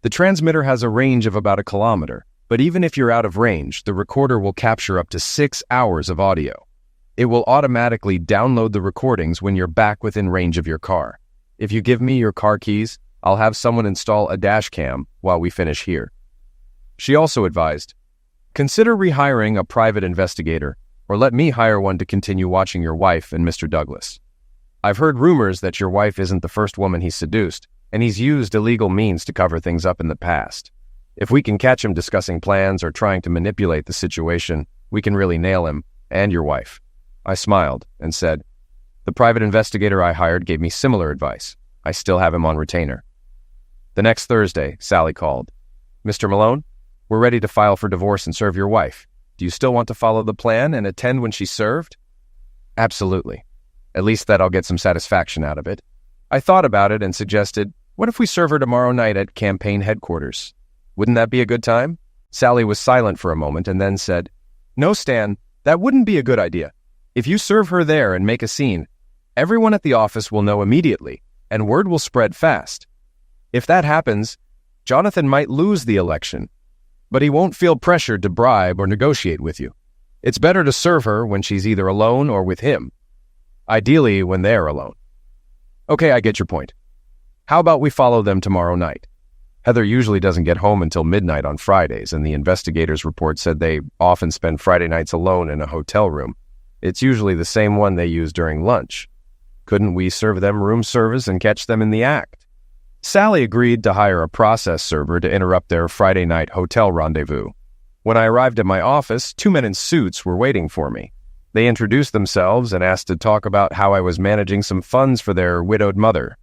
Speaker 4: The transmitter has a range of about 1 kilometer, but even if you're out of range, the recorder will capture up to 6 hours of audio. It will automatically download the recordings when you're back within range of your car. If you give me your car keys, I'll have someone install a dash cam while we finish here. She also advised, consider rehiring a private investigator, or let me hire one to continue watching your wife and Mr. Douglas. I've heard rumors that your wife isn't the first woman he's seduced, and he's used illegal means to cover things up in the past. If we can catch him discussing plans or trying to manipulate the situation, we can really nail him and your wife. I smiled and said, the private investigator I hired gave me similar advice. I still have him on retainer. The next Thursday, Sally called. Mr. Malone, we're ready to file for divorce and serve your wife. Do you still want to follow the plan and attend when she's served? Absolutely. At least that I'll get some satisfaction out of it. I thought about it and suggested, what if we serve her tomorrow night at campaign headquarters? Wouldn't that be a good time? Sally was silent for a moment and then said, no, Stan, that wouldn't be a good idea. If you serve her there and make a scene, everyone at the office will know immediately, and word will spread fast. If that happens, Jonathan might lose the election, but he won't feel pressured to bribe or negotiate with you. It's better to serve her when she's either alone or with him. Ideally, when they're alone. Okay, I get your point. How about we follow them tomorrow night? Heather usually doesn't get home until midnight on Fridays, and the investigators' report said they often spend Friday nights alone in a hotel room. It's usually the same one they use during lunch. Couldn't we serve them room service and catch them in the act? Sally agreed to hire a process server to interrupt their Friday night hotel rendezvous. When I arrived at my office, 2 men in suits were waiting for me. They introduced themselves and asked to talk about how I was managing some funds for their widowed mother.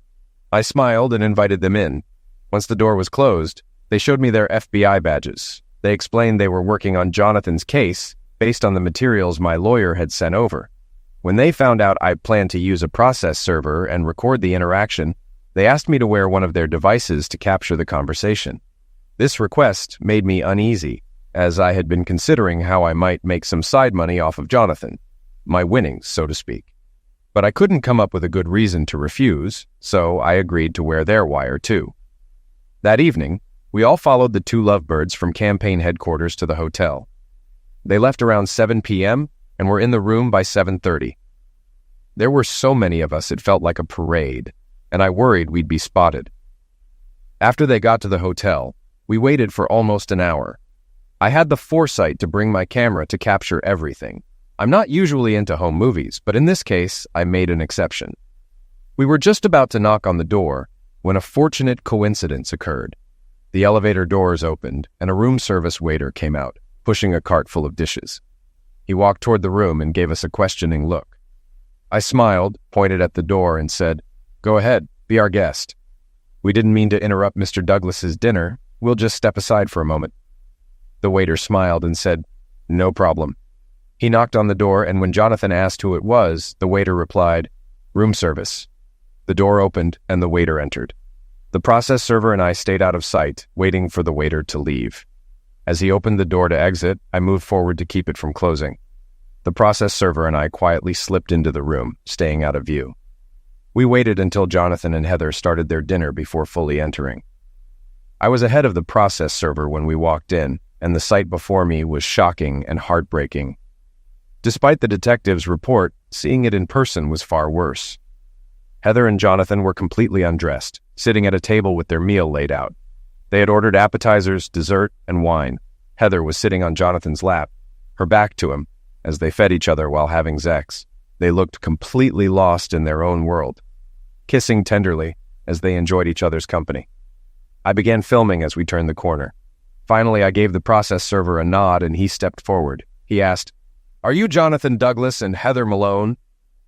Speaker 4: I smiled and invited them in. Once the door was closed, they showed me their FBI badges. They explained they were working on Jonathan's case based on the materials my lawyer had sent over. When they found out I planned to use a process server and record the interaction, they asked me to wear one of their devices to capture the conversation. This request made me uneasy, as I had been considering how I might make some side money off of Jonathan, my winnings, so to speak. But I couldn't come up with a good reason to refuse, so I agreed to wear their wire too. That evening, we all followed the two lovebirds from campaign headquarters to the hotel. They left around 7 p.m. and were in the room by 7:30. There were so many of us it felt like a parade, and I worried we'd be spotted. After they got to the hotel, we waited for almost an hour. I had the foresight to bring my camera to capture everything. I'm not usually into home movies, but in this case, I made an exception. We were just about to knock on the door when a fortunate coincidence occurred. The elevator doors opened, and a room service waiter came out, pushing a cart full of dishes. He walked toward the room and gave us a questioning look. I smiled, pointed at the door, and said, "Go ahead, be our guest. We didn't mean to interrupt Mr. Douglas's dinner. We'll just step aside for a moment." The waiter smiled and said, "No problem." He knocked on the door, and when Jonathan asked who it was, the waiter replied, "Room service." The door opened, and the waiter entered. The process server and I stayed out of sight, waiting for the waiter to leave. As he opened the door to exit, I moved forward to keep it from closing. The process server and I quietly slipped into the room, staying out of view. We waited until Jonathan and Heather started their dinner before fully entering. I was ahead of the process server when we walked in, and the sight before me was shocking and heartbreaking. Despite the detective's report, seeing it in person was far worse. Heather and Jonathan were completely undressed, sitting at a table with their meal laid out. They had ordered appetizers, dessert, and wine. Heather was sitting on Jonathan's lap, her back to him, as they fed each other while having sex. They looked completely lost in their own world, kissing tenderly as they enjoyed each other's company. I began filming as we turned the corner. Finally, I gave the process server a nod and he stepped forward. He asked, "Are you Jonathan Douglas and Heather Malone?"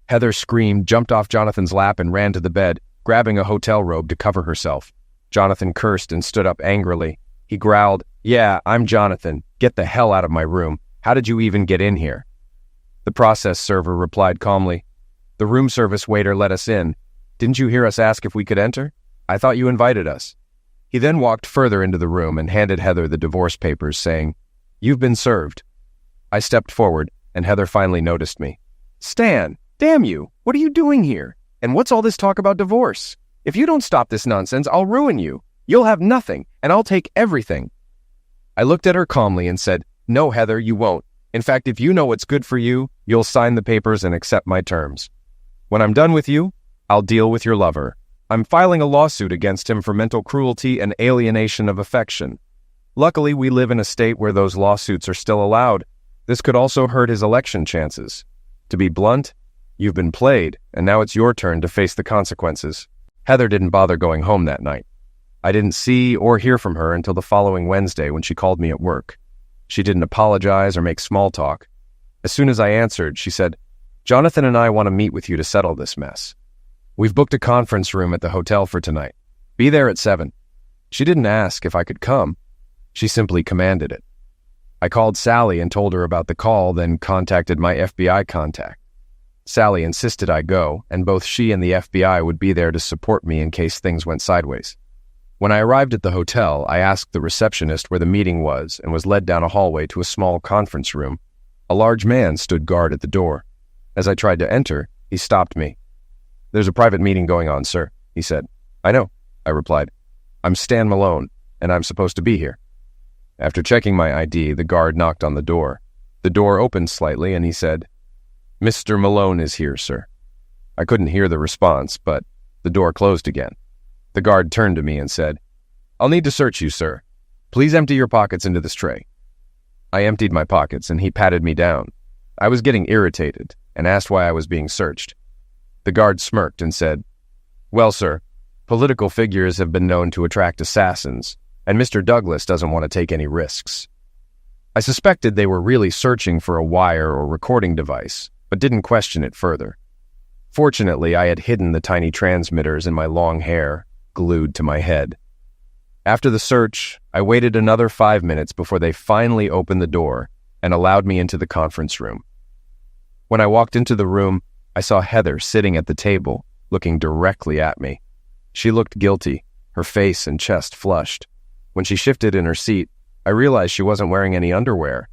Speaker 4: Heather screamed, jumped off Jonathan's lap, and ran to the bed, grabbing a hotel robe to cover herself. Jonathan cursed and stood up angrily. He growled, "Yeah, I'm Jonathan. Get the hell out of my room. How did you even get in here?" The process server replied calmly, "The room service waiter let us in. Didn't you hear us ask if we could enter? I thought you invited us." He then walked further into the room and handed Heather the divorce papers, saying, "You've been served." I stepped forward, and Heather finally noticed me. "Stan, damn you, what are you doing here? And what's all this talk about divorce? If you don't stop this nonsense, I'll ruin you. You'll have nothing, and I'll take everything." I looked at her calmly and said, "No, Heather, you won't. In fact, if you know what's good for you, you'll sign the papers and accept my terms. When I'm done with you, I'll deal with your lover. I'm filing a lawsuit against him for mental cruelty and alienation of affection. Luckily, we live in a state where those lawsuits are still allowed. This could also hurt his election chances. To be blunt, you've been played, and now it's your turn to face the consequences. Heather didn't bother going home that night. I didn't see or hear from her until the following Wednesday when she called me at work. She didn't apologize or make small talk. As soon as I answered, she said, "Jonathan and I want to meet with you to settle this mess. We've booked a conference room at the hotel for tonight. Be there at 7. She didn't ask if I could come. She simply commanded it. I called Sally and told her about the call, then contacted my FBI contact. Sally insisted I go, and both she and the FBI would be there to support me in case things went sideways. When I arrived at the hotel, I asked the receptionist where the meeting was and was led down a hallway to a small conference room. A large man stood guard at the door. As I tried to enter, he stopped me. "There's a private meeting going on, sir," he said. "I know," I replied. "I'm Stan Malone, and I'm supposed to be here." After checking my ID, the guard knocked on the door. The door opened slightly, and he said, "Mr. Malone is here, sir." I couldn't hear the response, but the door closed again. The guard turned to me and said, "I'll need to search you, sir. Please empty your pockets into this tray." I emptied my pockets, and he patted me down. I was getting irritated and asked why I was being searched. The guard smirked and said, "Well, sir, political figures have been known to attract assassins, and Mr. Douglas doesn't want to take any risks." I suspected they were really searching for a wire or recording device, but didn't question it further. Fortunately, I had hidden the tiny transmitters in my long hair, glued to my head. After the search, I waited another 5 minutes before they finally opened the door and allowed me into the conference room. When I walked into the room, I saw Heather sitting at the table, looking directly at me. She looked guilty, her face and chest flushed. When she shifted in her seat, I realized she wasn't wearing any underwear.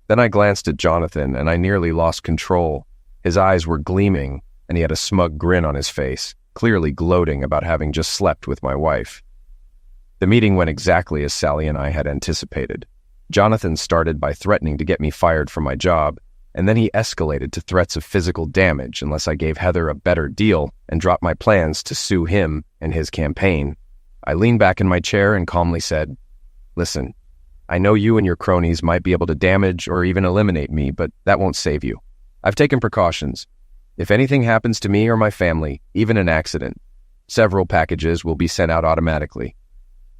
Speaker 4: Then I glanced at Jonathan, and I nearly lost control. His eyes were gleaming, and he had a smug grin on his face, clearly gloating about having just slept with my wife. The meeting went exactly as Sally and I had anticipated. Jonathan started by threatening to get me fired from my job, and then he escalated to threats of physical damage unless I gave Heather a better deal and dropped my plans to sue him and his campaign. I leaned back in my chair and calmly said, "Listen, I know you and your cronies might be able to damage or even eliminate me, but that won't save you. I've taken precautions. If anything happens to me or my family, even an accident, several packages will be sent out automatically.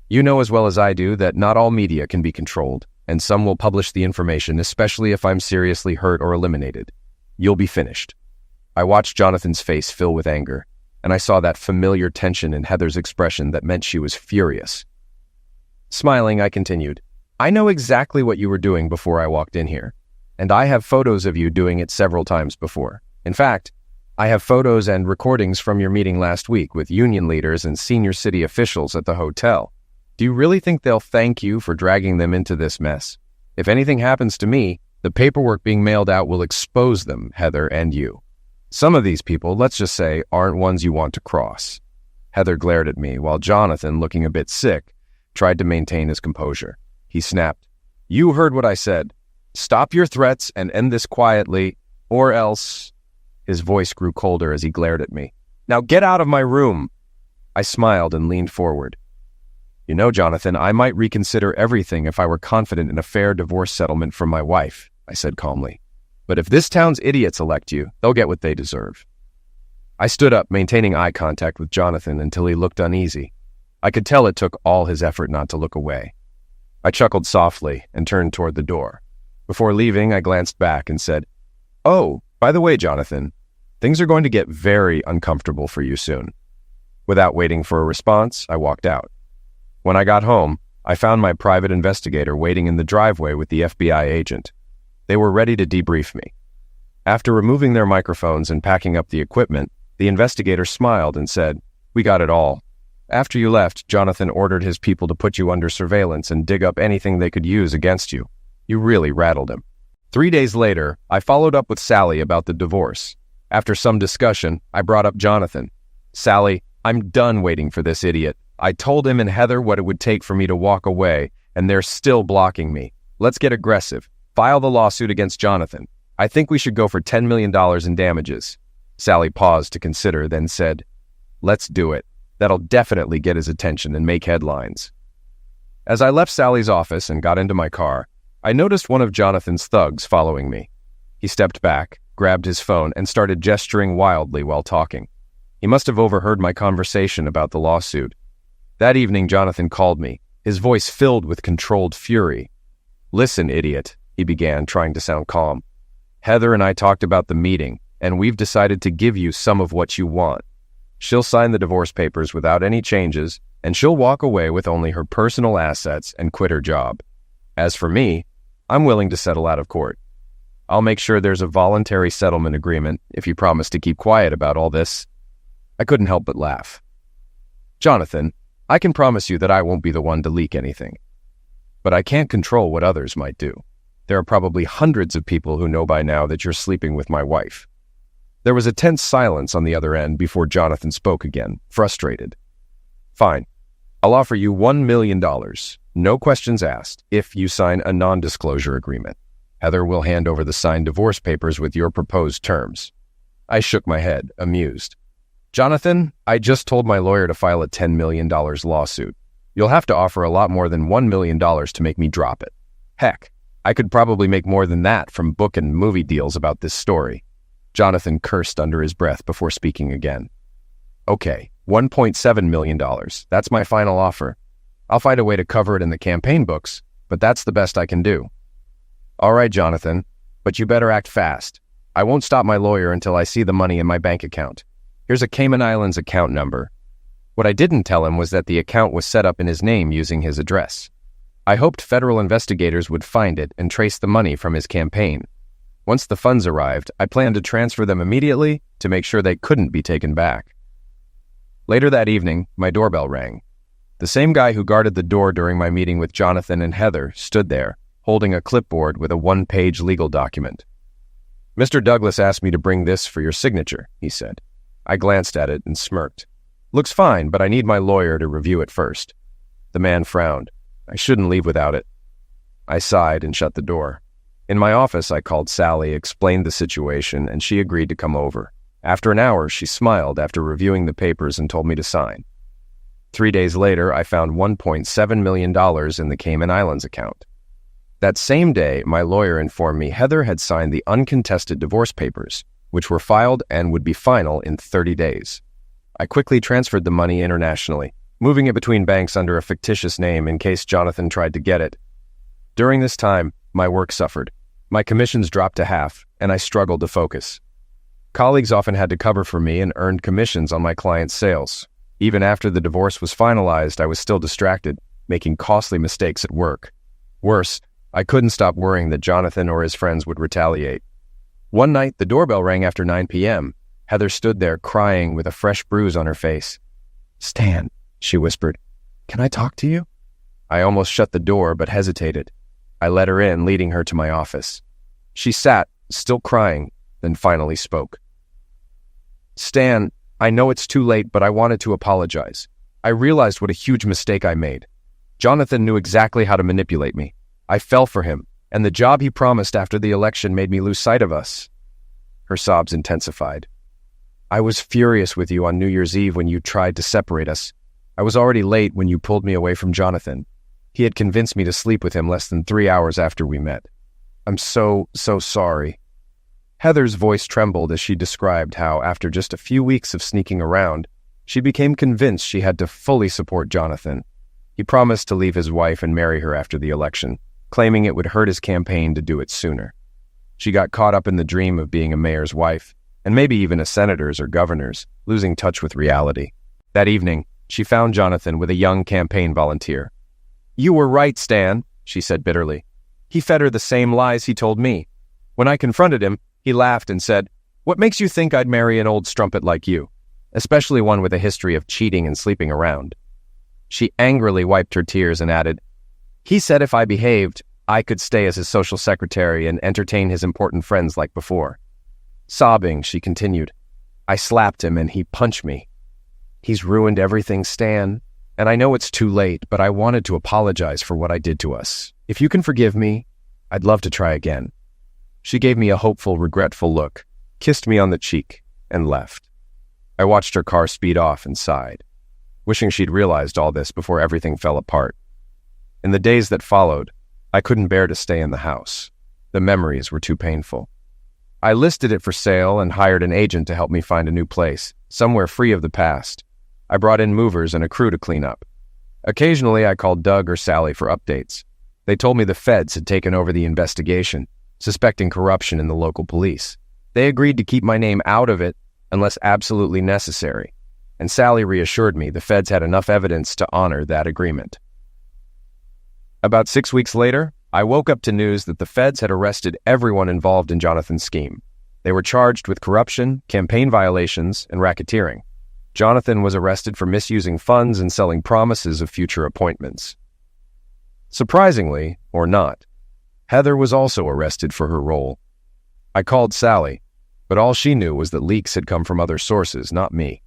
Speaker 4: You know as well as I do that not all media can be controlled, and some will publish the information, especially if I'm seriously hurt or eliminated. You'll be finished." I watched Jonathan's face fill with anger, and I saw that familiar tension in Heather's expression that meant she was furious. Smiling, I continued, "I know exactly what you were doing before I walked in here, and I have photos of you doing it several times before. In fact, I have photos and recordings from your meeting last week with union leaders and senior city officials at the hotel. Do you really think they'll thank you for dragging them into this mess? If anything happens to me, the paperwork being mailed out will expose them, Heather and you. Some of these people, let's just say, aren't ones you want to cross." Heather glared at me, while Jonathan, looking a bit sick, tried to maintain his composure. He snapped, "You heard what I said. Stop your threats and end this quietly, or else—" His voice grew colder as he glared at me. "Now get out of my room!" I smiled and leaned forward. "You know, Jonathan, I might reconsider everything if I were confident in a fair divorce settlement from my wife," I said calmly. "But if this town's idiots elect you, they'll get what they deserve." I stood up, maintaining eye contact with Jonathan until he looked uneasy. I could tell it took all his effort not to look away. I chuckled softly and turned toward the door. Before leaving, I glanced back and said, "Oh, by the way, Jonathan, things are going to get very uncomfortable for you soon." Without waiting for a response, I walked out. When I got home, I found my private investigator waiting in the driveway with the FBI agent. They were ready to debrief me. After removing their microphones and packing up the equipment, the investigator smiled and said, "We got it all. After you left, Jonathan ordered his people to put you under surveillance and dig up anything they could use against you. You really rattled him." 3 days later, I followed up with Sally about the divorce. After some discussion, I brought up Jonathan. "Sally, I'm done waiting for this idiot. I told him and Heather what it would take for me to walk away, and they're still blocking me. Let's get aggressive. File the lawsuit against Jonathan. I think we should go for $10 million in damages." Sally paused to consider, then said, "Let's do it. That'll definitely get his attention and make headlines." As I left Sally's office and got into my car, I noticed one of Jonathan's thugs following me. He stepped back, grabbed his phone, and started gesturing wildly while talking. He must have overheard my conversation about the lawsuit. That evening, Jonathan called me, his voice filled with controlled fury. "Listen, idiot," he began, trying to sound calm. "Heather and I talked about the meeting, and we've decided to give you some of what you want. She'll sign the divorce papers without any changes, and she'll walk away with only her personal assets and quit her job. As for me, I'm willing to settle out of court. I'll make sure there's a voluntary settlement agreement if you promise to keep quiet about all this." I couldn't help but laugh. "Jonathan, I can promise you that I won't be the one to leak anything. But I can't control what others might do. There are probably hundreds of people who know by now that you're sleeping with my wife." There was a tense silence on the other end before Jonathan spoke again, frustrated. "Fine. I'll offer you $1 million, no questions asked, if you sign a non-disclosure agreement. Heather will hand over the signed divorce papers with your proposed terms." I shook my head, amused. "Jonathan, I just told my lawyer to file a $10 million lawsuit. You'll have to offer a lot more than $1 million to make me drop it. Heck, I could probably make more than that from book and movie deals about this story." Jonathan cursed under his breath before speaking again. "Okay, $1.7 million. That's my final offer. I'll find a way to cover it in the campaign books, but that's the best I can do." "All right, Jonathan, but you better act fast. I won't stop my lawyer until I see the money in my bank account. Here's a Cayman Islands account number." What I didn't tell him was that the account was set up in his name using his address. I hoped federal investigators would find it and trace the money from his campaign. Once the funds arrived, I planned to transfer them immediately to make sure they couldn't be taken back. Later that evening, my doorbell rang. The same guy who guarded the door during my meeting with Jonathan and Heather stood there, holding a clipboard with a one-page legal document. "Mr. Douglas asked me to bring this for your signature," he said. I glanced at it and smirked. "Looks fine, but I need my lawyer to review it first." The man frowned. I shouldn't leave without it. I sighed and shut the door. In my office, I called Sally, explained the situation, and she agreed to come over. After an hour, she smiled after reviewing the papers and told me to sign. 3 days later, I found $1.7 million in the Cayman Islands account. That same day, my lawyer informed me Heather had signed the uncontested divorce papers, which were filed and would be final in 30 days. I quickly transferred the money internationally, moving it between banks under a fictitious name in case Jonathan tried to get it. During this time, my work suffered. My commissions dropped to half, and I struggled to focus. Colleagues often had to cover for me and earned commissions on my clients' sales. Even after the divorce was finalized, I was still distracted, making costly mistakes at work. Worse, I couldn't stop worrying that Jonathan or his friends would retaliate. One night, the doorbell rang after 9 p.m. Heather stood there crying with a fresh bruise on her face. "Stan," she whispered, "can I talk to you?" I almost shut the door, but hesitated. I let her in, leading her to my office. She sat, still crying, then finally spoke. "Stan, I know it's too late, but I wanted to apologize. I realized what a huge mistake I made. Jonathan knew exactly how to manipulate me. I fell for him, and the job he promised after the election made me lose sight of us." Her sobs intensified. "I was furious with you on New Year's Eve when you tried to separate us. I was already late when you pulled me away from Jonathan. He had convinced me to sleep with him less than 3 hours after we met. I'm so sorry." Heather's voice trembled as she described how, after just a few weeks of sneaking around, she became convinced she had to fully support Jonathan. He promised to leave his wife and marry her after the election, claiming it would hurt his campaign to do it sooner. She got caught up in the dream of being a mayor's wife, and maybe even a senator's or governor's, losing touch with reality. That evening, she found Jonathan with a young campaign volunteer. "You were right, Stan," she said bitterly. "He fed her the same lies he told me. When I confronted him, he laughed and said, 'What makes you think I'd marry an old strumpet like you, especially one with a history of cheating and sleeping around?' She angrily wiped her tears and added, 'He said if I behaved, I could stay as his social secretary and entertain his important friends like before.' Sobbing, she continued, 'I slapped him and he punched me. He's ruined everything, Stan. And I know it's too late, but I wanted to apologize for what I did to us. If you can forgive me, I'd love to try again. She gave me a hopeful, regretful look, kissed me on the cheek, and left. I watched her car speed off and sighed, wishing she'd realized all this before everything fell apart. In the days that followed, I couldn't bear to stay in the house. The memories were too painful. I listed it for sale and hired an agent to help me find a new place, somewhere free of the past. I brought in movers and a crew to clean up. Occasionally, I called Doug or Sally for updates. They told me the feds had taken over the investigation, suspecting corruption in the local police. They agreed to keep my name out of it unless absolutely necessary, and Sally reassured me the feds had enough evidence to honor that agreement. About 6 weeks later, I woke up to news that the feds had arrested everyone involved in Jonathan's scheme. They were charged with corruption, campaign violations, and racketeering. Jonathan was arrested for misusing funds and selling promises of future appointments. Surprisingly, or not, Heather was also arrested for her role. I called Sally, but all she knew was that leaks had come from other sources, not me.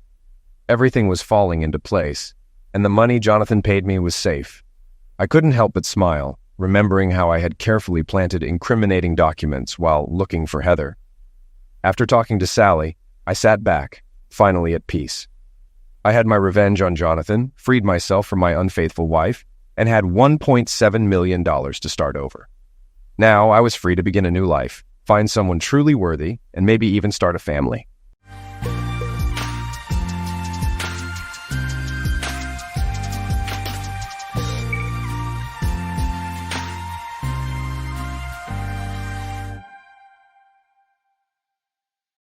Speaker 4: Everything was falling into place, and the money Jonathan paid me was safe. I couldn't help but smile, remembering how I had carefully planted incriminating documents while looking for Heather. After talking to Sally, I sat back, finally at peace. I had my revenge on Jonathan, freed myself from my unfaithful wife, and had $1.7 million to start over. Now I was free to begin a new life, find someone truly worthy, and maybe even start a family.